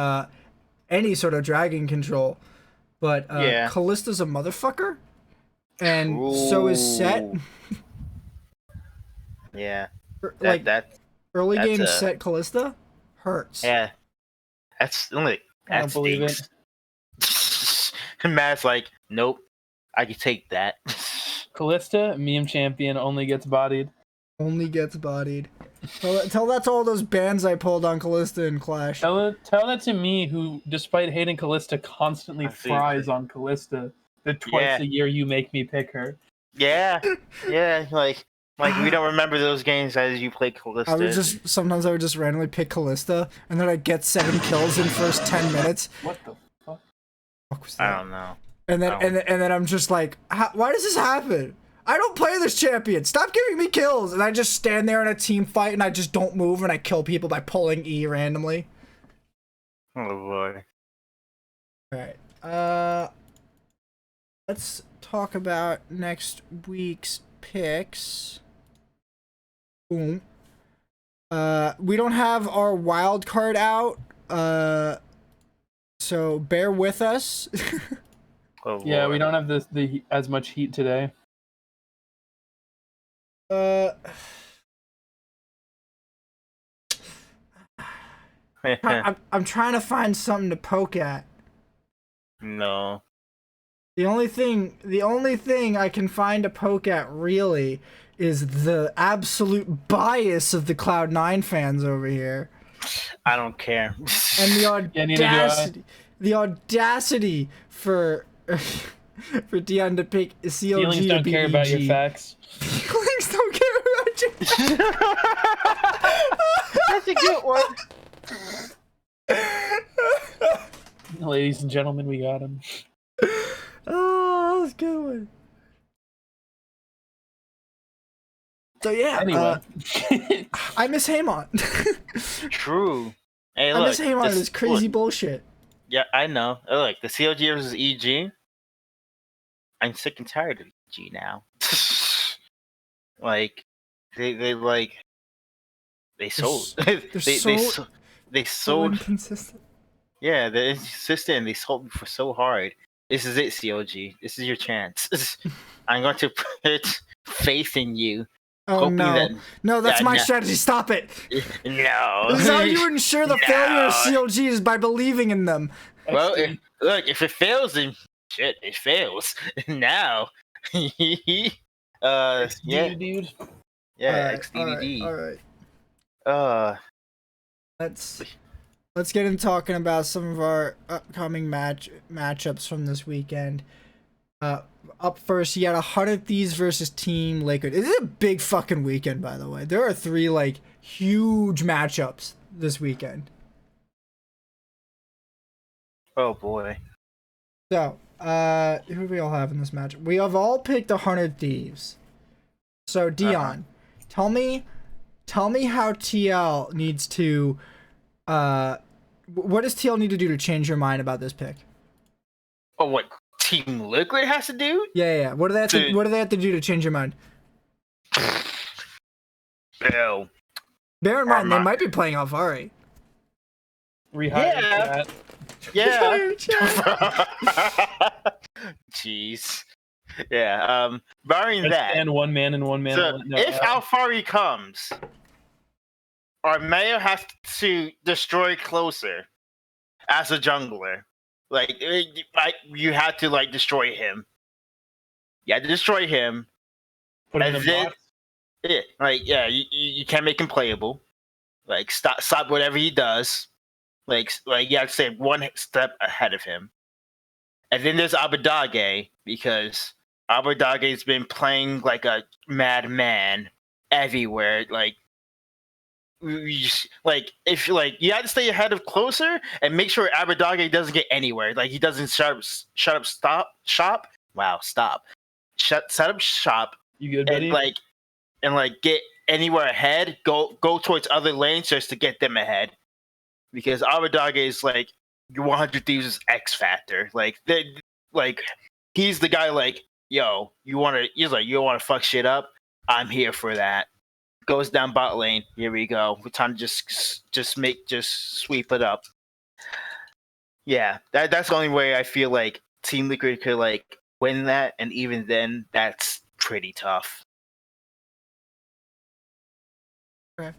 Speaker 1: any sort of dragon control. But Callista's a motherfucker. And so is Set.
Speaker 3: Yeah.
Speaker 1: Early game Set Callista hurts.
Speaker 3: Yeah. That's only.
Speaker 2: I don't believe it.
Speaker 3: Matt's like, nope, I can take that.
Speaker 2: Callista, meme champion, only gets bodied.
Speaker 1: Only gets bodied. Tell that to all those bans I pulled on Callista in Clash.
Speaker 2: Tell that to me, who, despite hating Callista, constantly fries on Callista. The twice a year you make me pick her.
Speaker 3: Yeah, like we don't remember those games as you play Callista.
Speaker 1: Sometimes I would just randomly pick Callista, and then I'd get 7 kills in first 10 minutes.
Speaker 2: What the fuck?
Speaker 1: What was that?
Speaker 3: I don't know.
Speaker 1: And then I'm just like, why does this happen? I don't play this champion. Stop giving me kills. And I just stand there in a team fight, and I just don't move, and I kill people by pulling E randomly.
Speaker 3: Oh boy.
Speaker 1: All right. Let's talk about next week's picks. Boom. We don't have our wild card out, so bear with us.
Speaker 2: Yeah, we don't have the as much heat today.
Speaker 1: I'm trying to find something to poke at.
Speaker 3: No.
Speaker 1: The only thing I can find to poke at really is the absolute bias of the Cloud9 fans over here.
Speaker 3: I don't care.
Speaker 1: And the audacity for Dion to pick CLG
Speaker 2: Feelings
Speaker 1: to
Speaker 2: don't
Speaker 1: beat
Speaker 2: care
Speaker 1: EG.
Speaker 2: about your facts.
Speaker 1: Feelings don't care about your facts.
Speaker 3: That's a good one.
Speaker 2: Ladies and gentlemen, we got him.
Speaker 1: Oh, that was a good one. So yeah,
Speaker 2: anyway.
Speaker 1: I miss Haymant.
Speaker 3: True. Hey,
Speaker 1: I miss Haymant. This crazy bullshit.
Speaker 3: Yeah, I know. Look, the CLG versus EG. I'm sick and tired of EG now. Like, they sold. They sold.
Speaker 1: Inconsistent.
Speaker 3: Yeah, they're inconsistent. They sold me for so hard. This is it, CLG. This is your chance. I'm going to put faith in you.
Speaker 1: Oh no, that's my strategy. Stop it.
Speaker 3: No.
Speaker 1: This is how you ensure the failure of CLG is by believing in them.
Speaker 3: Well, if it fails, then shit, it fails. Now,
Speaker 2: XDD,
Speaker 3: yeah,
Speaker 2: dude.
Speaker 3: Yeah, XDD.
Speaker 1: All right. Let's get into talking about some of our upcoming matchups from this weekend. Up first, you got 100 Thieves versus Team Liquid. This is a big fucking weekend, by the way. There are 3 like huge matchups this weekend.
Speaker 3: Oh boy.
Speaker 1: So, who do we all have in this match? We have all picked 100 Thieves. So, Dion, tell me how TL needs to what does TL need to do to change your mind about this pick?
Speaker 3: Oh, what Team Liquid has to do?
Speaker 1: Yeah. What do they have to do to change your mind?
Speaker 3: Bill.
Speaker 1: Bear in mind, they might be playing Alvari.
Speaker 2: Rehire that.
Speaker 3: Yeah. Jeez. Yeah. Barring that.
Speaker 2: And one man and one man.
Speaker 3: So if Alfari comes, our mayor has to destroy Closer as a jungler. Like you had to like destroy him. You had to destroy him.
Speaker 2: Put him in a box.
Speaker 3: Yeah, like you can't make him playable. Like stop whatever he does. Like you have to stay one step ahead of him. And then there's Abadage, because Abadage's been playing like a madman everywhere. Like if you have to stay ahead of closer and make sure Abadage doesn't get anywhere. Like he doesn't set up shop. Wow, stop. Set up shop.
Speaker 2: You good, buddy?
Speaker 3: And get anywhere ahead. Go towards other lanes just to get them ahead. Because Abadage is like your 100 Thieves' X factor. He's the guy. Like, yo, you want to fuck shit up? I'm here for that. Goes down bot lane. Here we go. We're time to just sweep it up. Yeah, that's the only way I feel like Team Liquid could like win that, and even then, that's pretty tough.
Speaker 1: Okay.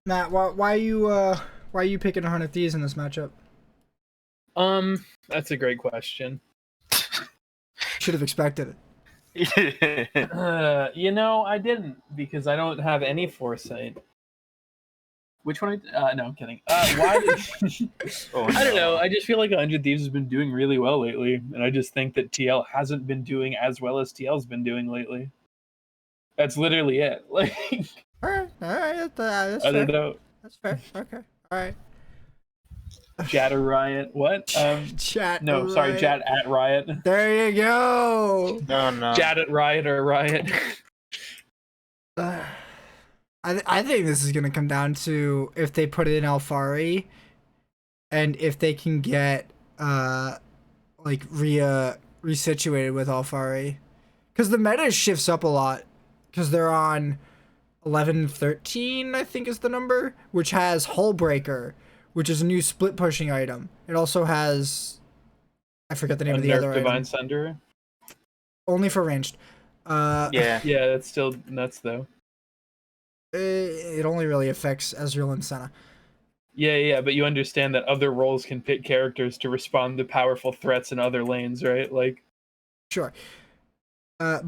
Speaker 1: Matt, why are you picking 100 Thieves in this matchup?
Speaker 2: That's a great question.
Speaker 1: Should have expected it.
Speaker 2: I didn't, because I don't have any foresight. Which one? No, I'm kidding. Why did... I don't know. I just feel like 100 Thieves has been doing really well lately, and I just think that TL hasn't been doing as well as TL's been doing lately. That's literally it. Like,
Speaker 1: all right, that's
Speaker 2: I
Speaker 1: fair.
Speaker 2: don't know.
Speaker 1: That's fair. Okay, all right.
Speaker 2: Chat or Riot? What?
Speaker 1: Chat.
Speaker 2: No, sorry,
Speaker 1: Riot.
Speaker 2: Chat at Riot.
Speaker 1: There you go.
Speaker 3: No.
Speaker 2: Chat at Riot or Riot.
Speaker 1: I think this is gonna come down to if they put it in Alfari, and if they can get resituated with Alfari, because the meta shifts up a lot, because they're on 11-13, I think is the number, which has Hullbreaker, which is a new split pushing item. It also has, I forget the name of the other
Speaker 2: Divine
Speaker 1: item.
Speaker 2: Sunder.
Speaker 1: Only for ranged.
Speaker 3: Yeah,
Speaker 2: that's still nuts though.
Speaker 1: It only really affects Ezreal and Senna.
Speaker 2: Yeah, but you understand that other roles can pick characters to respond to powerful threats in other lanes, right? Like,
Speaker 1: sure. What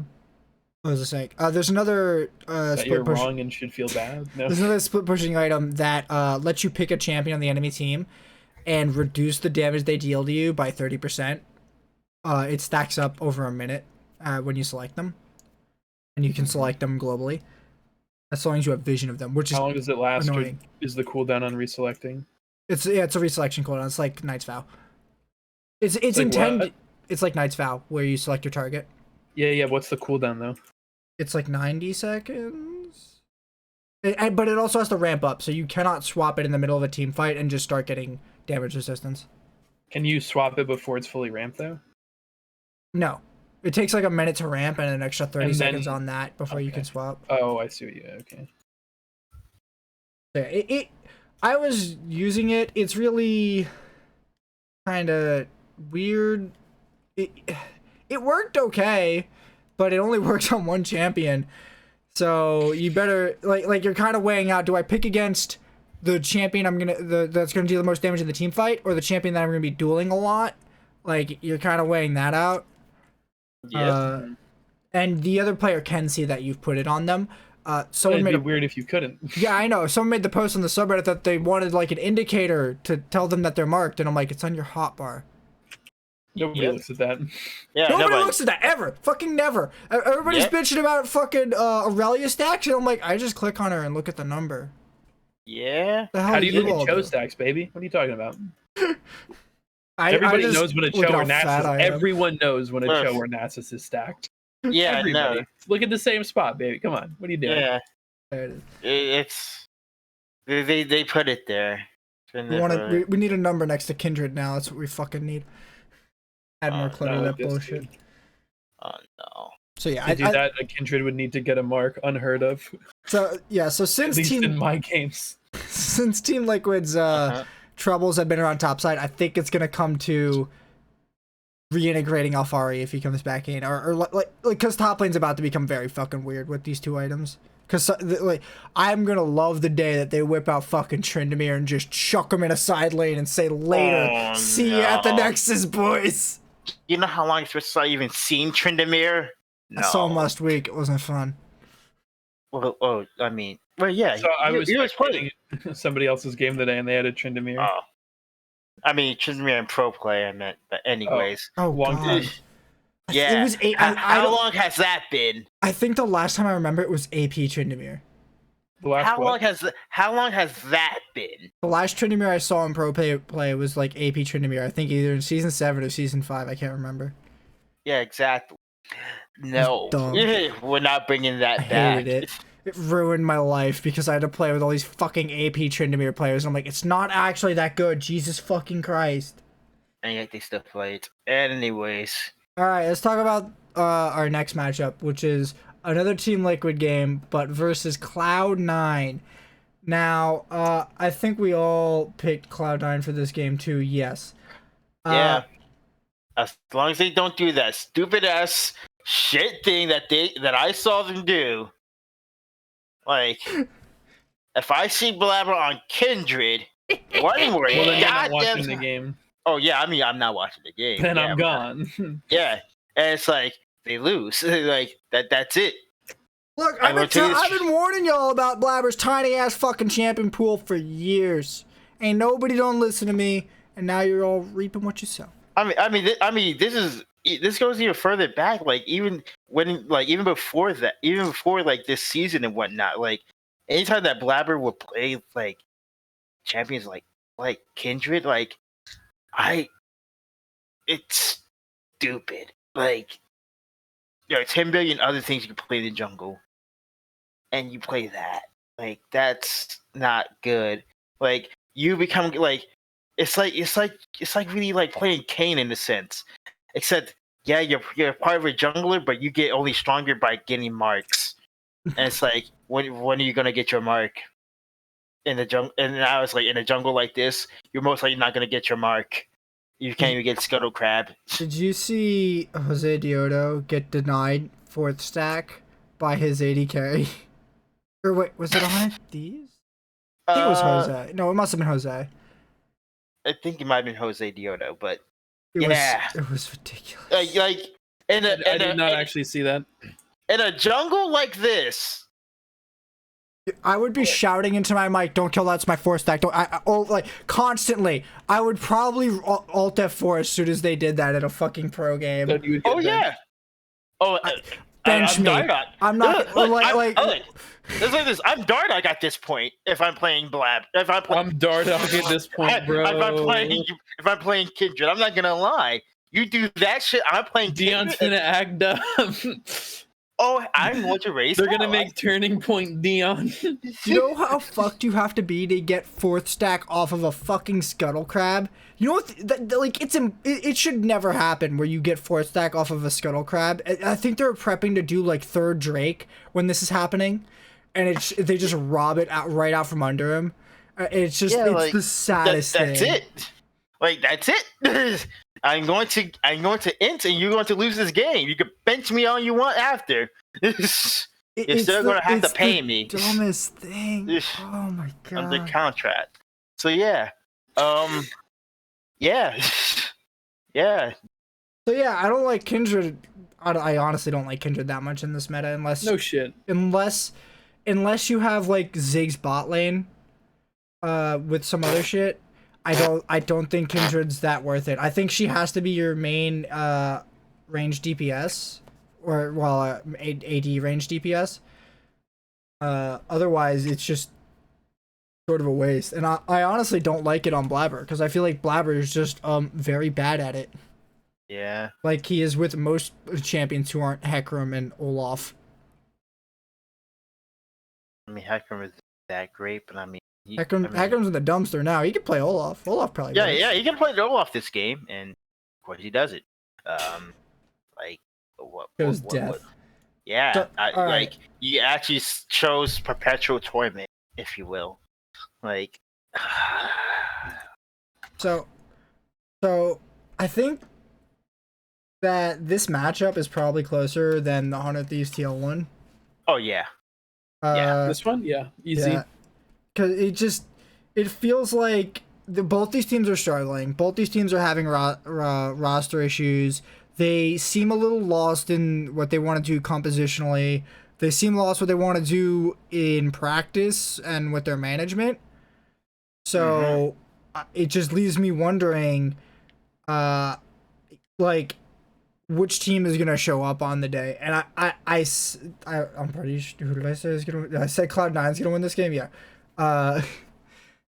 Speaker 1: was I saying? There's another
Speaker 2: that
Speaker 1: split
Speaker 2: you're
Speaker 1: push.
Speaker 2: wrong and should feel bad. No.
Speaker 1: There's another split pushing item that lets you pick a champion on the enemy team and reduce the damage they deal to you by 30%. It stacks up over a minute when you select them, and you can select them globally as long as you have vision of them. Which is
Speaker 2: how long does it last?
Speaker 1: annoying.
Speaker 2: Is the cooldown on reselecting?
Speaker 1: It's a reselection cooldown. It's like Knight's Vow. It's
Speaker 2: like
Speaker 1: intended.
Speaker 2: What?
Speaker 1: It's like Knight's Vow where you select your target.
Speaker 2: Yeah. What's the cooldown though?
Speaker 1: It's like 90 seconds. But it also has to ramp up, so you cannot swap it in the middle of a team fight and just start getting damage resistance.
Speaker 2: Can you swap it before it's fully ramped though?
Speaker 1: No. It takes like a minute to ramp and an extra 30 seconds on that before you can swap.
Speaker 2: Oh, I see what you... Okay.
Speaker 1: Yeah, I was using it. It's really kind of weird. It worked okay, but it only works on one champion. So you better like you're kind of weighing out, do I pick against the champion that's gonna deal the most damage in the team fight, or the champion that I'm gonna be dueling a lot? Like, you're kind of weighing that out.
Speaker 2: Yeah.
Speaker 1: And the other player can see that you've put it on them. Someone
Speaker 2: It'd be weird if you couldn't.
Speaker 1: Yeah, I know. Someone made the post on the subreddit that they wanted like an indicator to tell them that they're marked, and I'm like, it's on your hotbar.
Speaker 2: Nobody looks at that.
Speaker 3: Yeah,
Speaker 1: Nobody looks at that ever. Fucking never. Everybody's bitching about fucking Aurelia stacks, and I'm like, I just click on her and look at the number.
Speaker 3: Yeah.
Speaker 1: The hell
Speaker 2: How do you look
Speaker 1: all
Speaker 2: at Cho
Speaker 1: do?
Speaker 2: stacks, baby? What are you talking about?
Speaker 1: Everybody
Speaker 2: knows when a Cho or Nasus. Everyone knows when a Cho or Nasus is stacked.
Speaker 3: Yeah,
Speaker 2: Everybody.
Speaker 3: no.
Speaker 2: Look at the same spot, baby. Come on. What are you doing?
Speaker 3: Yeah.
Speaker 1: There it is.
Speaker 3: It's they put it there.
Speaker 1: We need a number next to Kindred now. That's what we fucking need. Add more clutter to that bullshit.
Speaker 2: Dude.
Speaker 3: Oh no.
Speaker 1: So yeah,
Speaker 2: to do that, a Kindred would need to get a mark unheard of.
Speaker 1: So yeah, so since
Speaker 2: at least in my games,
Speaker 1: since Team Liquid's troubles have been around topside, I think it's gonna come to reintegrating Alfari if he comes back in, or like because top lane's about to become very fucking weird with these two items. Because like, I'm gonna love the day that they whip out fucking Tryndamere and just chuck him in a side lane and say later, see you at the Nexus, boys.
Speaker 3: You know how long it's since I even seen Tryndamere? No.
Speaker 1: I saw him last week. It wasn't fun.
Speaker 3: Well, I mean, well, yeah.
Speaker 2: So I was
Speaker 3: playing
Speaker 2: somebody else's game today, and they had a Tryndamere.
Speaker 3: Oh. I mean, Tryndamere and pro player, I meant, but anyways.
Speaker 1: Oh, God.
Speaker 3: Yeah.
Speaker 1: It was
Speaker 3: how long has that been?
Speaker 1: I think the last time I remember it was AP Tryndamere.
Speaker 3: How long has that been?
Speaker 1: The last Tryndamere I saw in pro play was like AP Tryndamere. I think either in season 7 or season 5. I can't remember.
Speaker 3: Yeah, exactly. No, we're not bringing that back.
Speaker 1: Hated it. It ruined my life because I had to play with all these fucking AP Tryndamere players. And I'm like, it's not actually that good. Jesus fucking Christ.
Speaker 3: And yet they still play it. Anyways.
Speaker 1: Alright, let's talk about our next matchup, which is another Team Liquid game, but versus Cloud9. Now, I think we all picked Cloud9 for this game too, yes.
Speaker 3: Yeah. As long as they don't do that stupid ass shit thing that I saw them do. Like, if I see Blabber on Kindred, one more
Speaker 2: well, then you're not watching the game.
Speaker 3: Oh yeah, I mean I'm not watching the game.
Speaker 2: Then I'm gone.
Speaker 3: Yeah, and it's like they lose. Like that's it.
Speaker 1: Look, I've been warning y'all about Blabber's tiny ass fucking champion pool for years. Ain't nobody don't listen to me, and now you're all reaping what you sow.
Speaker 3: I mean, this goes even further back. Like even before like this season and whatnot. Like anytime that Blabber would play like champions like Kindred, like it's stupid. Like there are 10 billion other things you can play in the jungle, and you play that. Like that's not good. Like you become like. It's like really like playing Kane in a sense, except yeah, you're part of a jungler, but you get only stronger by getting marks. And it's like, when are you gonna get your mark in the jungle? And now it's like in a jungle like this, you're most likely not gonna get your mark. You can't even get Scuttle Crab.
Speaker 1: Did you see Jose Diodo get denied 4th stack by his AD carry? Or wait, was it on Thieves? I think it was Jose. No, it must have been Jose.
Speaker 3: I think it might have been Jose Diodo, but
Speaker 1: it was ridiculous.
Speaker 3: I
Speaker 2: did not actually see that.
Speaker 3: In a jungle like this,
Speaker 1: I would be shouting into my mic, "Don't kill that's my 4th stack." Like constantly. I would probably alt F4 as soon as they did that in a fucking pro game.
Speaker 3: Oh yeah.
Speaker 1: Bench me. I'm not
Speaker 3: it's like this. I'm Dardoch at this point. If I'm playing Blab,
Speaker 2: I'm Dardoch at this point, bro.
Speaker 3: If I'm playing Kindred, I'm not gonna lie. You do that shit, I'm playing
Speaker 2: Dion's gonna act up.
Speaker 3: Oh, I'm going to raise.
Speaker 2: They're gonna make Turning Point Dion.
Speaker 1: You know how fucked you have to be to get 4th stack off of a fucking Scuttle Crab? You know what? Like it should never happen where you get 4th stack off of a Scuttle Crab. I think they're prepping to do like 3rd Drake when this is happening, and they just rob it right out from under him. It's just it's the saddest thing.
Speaker 3: That's it. Like that's it. I'm going to int, and you're going to lose this game. You can bench me all you want after. You're still going to have to pay me.
Speaker 1: Dumbest thing. Oh my god.
Speaker 3: Under contract. So yeah. Yeah. Yeah.
Speaker 1: So yeah, I don't like Kindred. I honestly don't like Kindred that much in this meta unless unless you have like Ziggs bot lane with some other shit. I don't think Kindred's that worth it. I think she has to be your main range DPS or AD range DPS. Otherwise it's just sort of a waste. And I honestly don't like it on Blabber because I feel like Blabber is just very bad at it.
Speaker 3: Yeah.
Speaker 1: Like he is with most champions who aren't Hecarim and Olaf.
Speaker 3: I mean, Hecarim is that great, but I mean,
Speaker 1: Hecarim's in the dumpster now. He can play Olaf. Olaf probably.
Speaker 3: Yeah, he can play Olaf this game, and of course he does it. Like what?
Speaker 1: Death.
Speaker 3: Yeah,
Speaker 1: So,
Speaker 3: like he actually chose perpetual torment, if you will. Like.
Speaker 1: So I think that this matchup is probably closer than the 100 Thieves TL1.
Speaker 3: Oh yeah.
Speaker 2: This one, easy.
Speaker 1: Yeah, because it feels like both these teams are struggling. Both these teams are having roster issues. They seem a little lost in what they want to do compositionally. They seem lost what they want to do in practice and with their management. So it just leaves me wondering, like, which team is gonna show up on the day. And I'm pretty sure. Who did I say is gonna? I said Cloud9's gonna win this game. Yeah.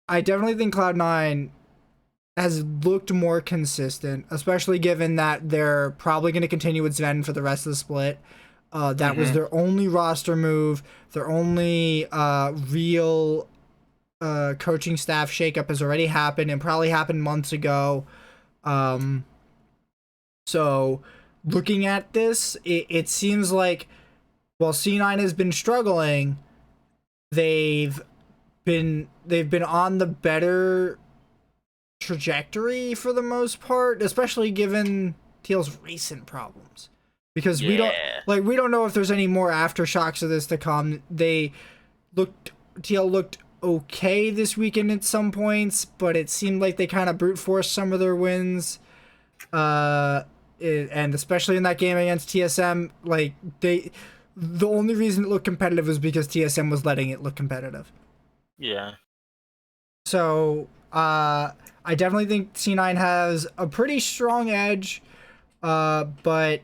Speaker 1: I definitely think Cloud9 has looked more consistent, especially given that they're probably going to continue with Sven for the rest of the split. That was their only roster move. Their only real coaching staff shakeup has already happened and probably happened months ago. So looking at this, it seems like while C9 has been struggling, they've been on the better trajectory for the most part, especially given Teal's recent problems. Because we don't know if there's any more aftershocks of this to come. Teal looked okay this weekend at some points, but it seemed like they kind of brute forced some of their wins. And especially in that game against TSM, the only reason it looked competitive was because TSM was letting it look competitive.
Speaker 3: Yeah.
Speaker 1: So, I definitely think C9 has a pretty strong edge, but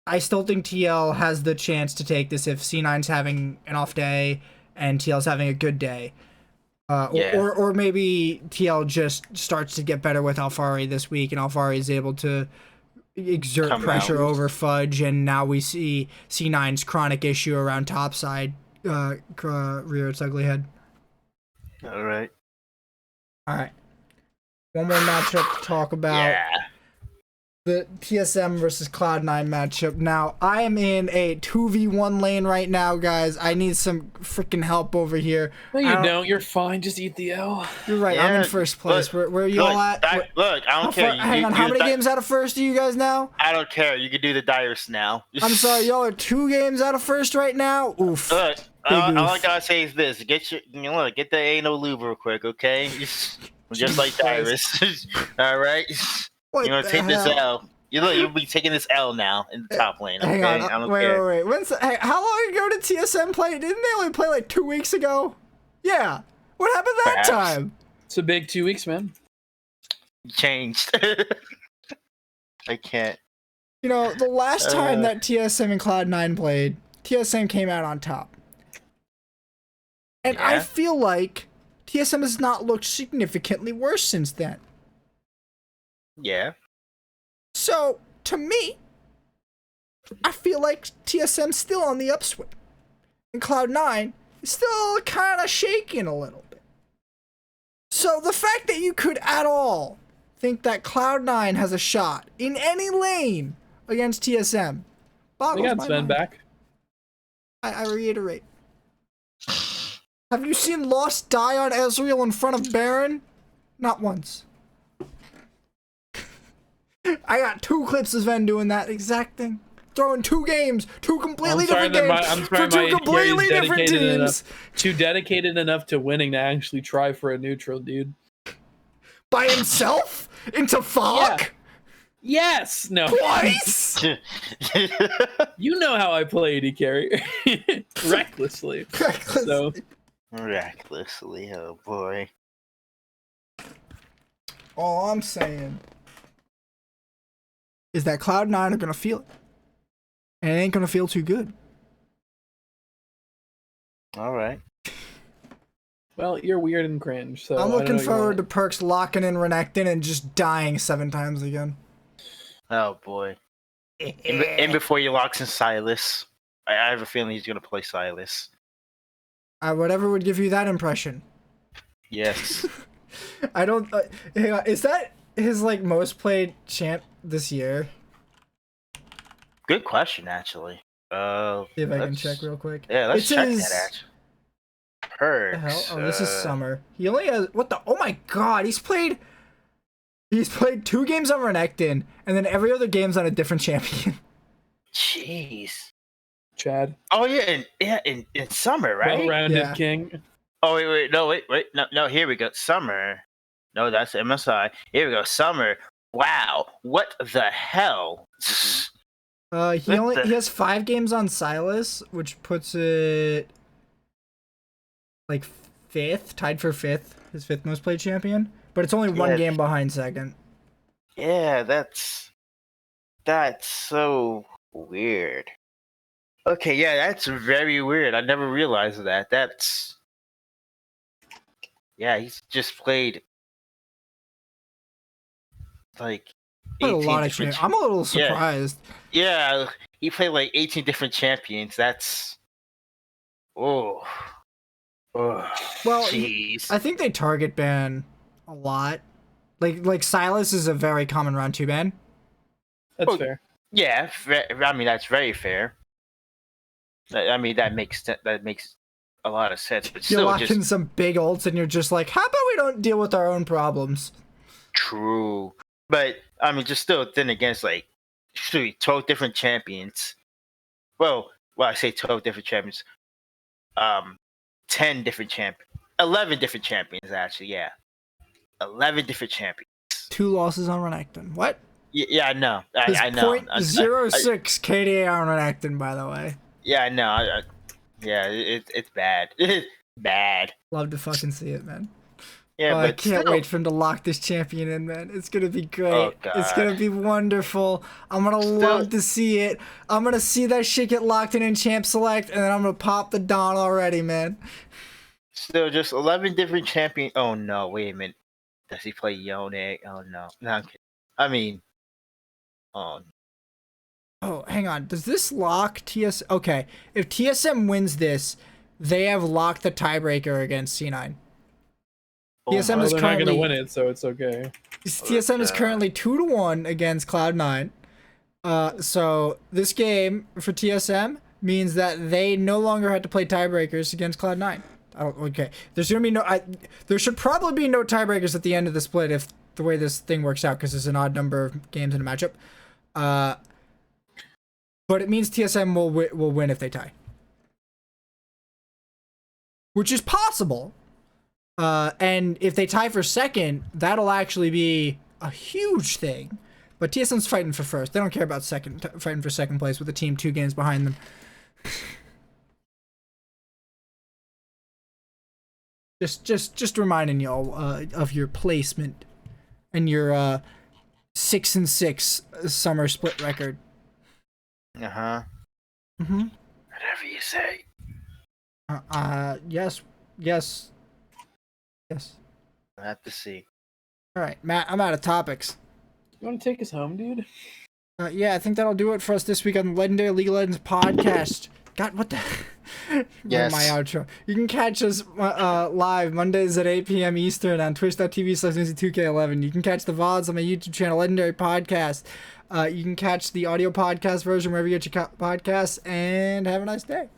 Speaker 1: I still think TL has the chance to take this if C9's having an off day and TL's having a good day. Or maybe TL just starts to get better with Alfari this week and Alfari is able to exert pressure over Fudge, and now we see C9's chronic issue around topside rear its ugly head.
Speaker 3: All right.
Speaker 1: One more matchup to talk about.
Speaker 3: Yeah.
Speaker 1: The TSM versus Cloud9 matchup. Now, I am in a 2v1 lane right now, guys. I need some freaking help over here.
Speaker 2: No, you don't. You're fine. Just eat the L.
Speaker 1: You're right. Yeah, I'm in first place. Where are you all at?
Speaker 3: I don't care.
Speaker 1: Hang on. How many games out of first are you guys now?
Speaker 3: I don't care. You can do the Dyrus now.
Speaker 1: I'm sorry. Y'all are 2 games out of first right now? Oof.
Speaker 3: Look, all I gotta say is this. Get the anal lube real quick, okay? Just like Dyrus. All right? You're gonna take this L. You'll be taking this L now in the top lane. Okay?
Speaker 1: Hang on.
Speaker 3: I don't care.
Speaker 1: Wait. How long ago did TSM play? Didn't they only play like 2 weeks ago? Yeah. What happened that time?
Speaker 2: It's a big 2 weeks, man.
Speaker 3: Changed. I can't.
Speaker 1: The last time that TSM and Cloud9 played, TSM came out on top. And I feel like TSM has not looked significantly worse since then.
Speaker 3: Yeah.
Speaker 1: So, to me, I feel like TSM's still on the upswing. And Cloud9 is still kind of shaking a little bit. So, the fact that you could at all think that Cloud9 has a shot in any lane against TSM boggles my mind.
Speaker 2: We got Sven back.
Speaker 1: I reiterate. Have you seen Lost die on Ezreal in front of Baron? Not once. I got 2 clips of Sven doing that exact thing. Throwing 2 games, 2 completely different games for 2 completely different teams.
Speaker 2: Too dedicated enough to winning to actually try for a neutral, dude.
Speaker 1: By himself? Into Falk?
Speaker 2: Yeah. Yes! No.
Speaker 1: Twice?
Speaker 2: You know how I play AD carry. Recklessly.
Speaker 3: Recklessly, oh boy.
Speaker 1: All I'm saying is that Cloud9 are gonna feel it. And it ain't gonna feel too good.
Speaker 3: Alright.
Speaker 2: Well, you're weird and cringe, so
Speaker 1: I'm looking forward to Perks locking in Renekton and just dying 7 times again.
Speaker 3: Oh boy. And before he locks in Silas. I have a feeling he's gonna play Silas.
Speaker 1: Whatever would give you that impression.
Speaker 3: Yes.
Speaker 1: I don't. Hang on, is that his most played champ this year?
Speaker 3: Good question, actually.
Speaker 1: See if I can check real quick.
Speaker 3: Yeah, let's check that. Actually, Perks.
Speaker 1: The hell? Oh, this is summer. He only has Oh my god! He's played 2 games on Renekton, and then every other game's on a different champion.
Speaker 3: Jeez.
Speaker 2: Chad.
Speaker 3: Oh yeah, in summer, right?
Speaker 2: Well-rounded
Speaker 1: Yeah.
Speaker 2: king.
Speaker 3: Oh wait, no, here we go. Summer. No, that's MSI. Here we go. Summer. Wow, what the hell?
Speaker 1: He has 5 games on Silas, which puts it like 5th, tied for 5th, his 5th most played champion. But it's only 1 game behind second.
Speaker 3: Yeah, that's so weird. Okay, yeah, that's very weird. I never realized that. Yeah, he's just played like
Speaker 1: Played a
Speaker 3: 18
Speaker 1: lot of
Speaker 3: different.
Speaker 1: I'm a little surprised.
Speaker 3: Yeah, he played like 18 different champions. That's oh, well, jeez.
Speaker 1: I think they target ban a lot. Like Silas is a very common round 2 ban.
Speaker 2: That's fair.
Speaker 3: Yeah, I mean that's very fair. I mean that makes a lot of sense. But
Speaker 1: You
Speaker 3: still,
Speaker 1: lock in some big ults and you're just like, how about we don't deal with our own problems?
Speaker 3: True, but I mean, just still, then again, it's like 12 different champions. Well, I say 12 different champions. 10 different champions. 11 different champions, actually. Yeah, 11 different champions.
Speaker 1: 2 losses on Renekton. What?
Speaker 3: Yeah, I know. I know.
Speaker 1: 0.06 KDA on Renekton, by the way.
Speaker 3: Yeah, I know. Yeah, it's bad. It's bad.
Speaker 1: Love to fucking see it, man.
Speaker 3: Yeah, but
Speaker 1: I can't wait for him to lock this champion in, man. It's gonna be great.
Speaker 3: Oh, God.
Speaker 1: It's gonna be wonderful. I'm gonna love to see it. I'm gonna see that shit get locked in Champ Select, and then I'm gonna pop the Dawn already, man.
Speaker 3: Still, just 11 different champions. Oh no! Wait a minute. Does he play Yone? Oh no! No, I'm kidding. I mean, oh.
Speaker 1: Oh, hang on. Does this lock TS? Okay, if TSM wins this, they have locked the tiebreaker against C9. TSM is
Speaker 2: they're not
Speaker 1: currently
Speaker 2: gonna win it, so it's okay.
Speaker 1: TSM is currently 2-1 against Cloud9. So this game for TSM means that they no longer have to play tiebreakers against Cloud9. Okay, there's gonna be no. There should probably be no tiebreakers at the end of the split if the way this thing works out, because there's an odd number of games in a matchup. But it means TSM will win if they tie, which is possible. And if they tie for second, that'll actually be a huge thing. But TSM's fighting for first. They don't care about fighting for second place with a team 2 games behind them. Just reminding y'all of your placement and your 6-6 summer split record.
Speaker 3: Uh-huh.
Speaker 1: Mm-hmm.
Speaker 3: Whatever you say.
Speaker 1: Yes.
Speaker 3: I have to see.
Speaker 1: All right, Matt, I'm out of topics.
Speaker 2: You want to take us home, dude?
Speaker 1: Yeah, I think that'll do it for us this week on the Legendary League of Legends podcast. God, what the...
Speaker 3: Yes.
Speaker 1: My outro. You can catch us live Mondays at 8 p.m. Eastern on twitch.tv/NizzyTV11. You can catch the VODs on my YouTube channel, Legendary Podcast. You can catch the audio podcast version wherever you get your podcasts, and have a nice day.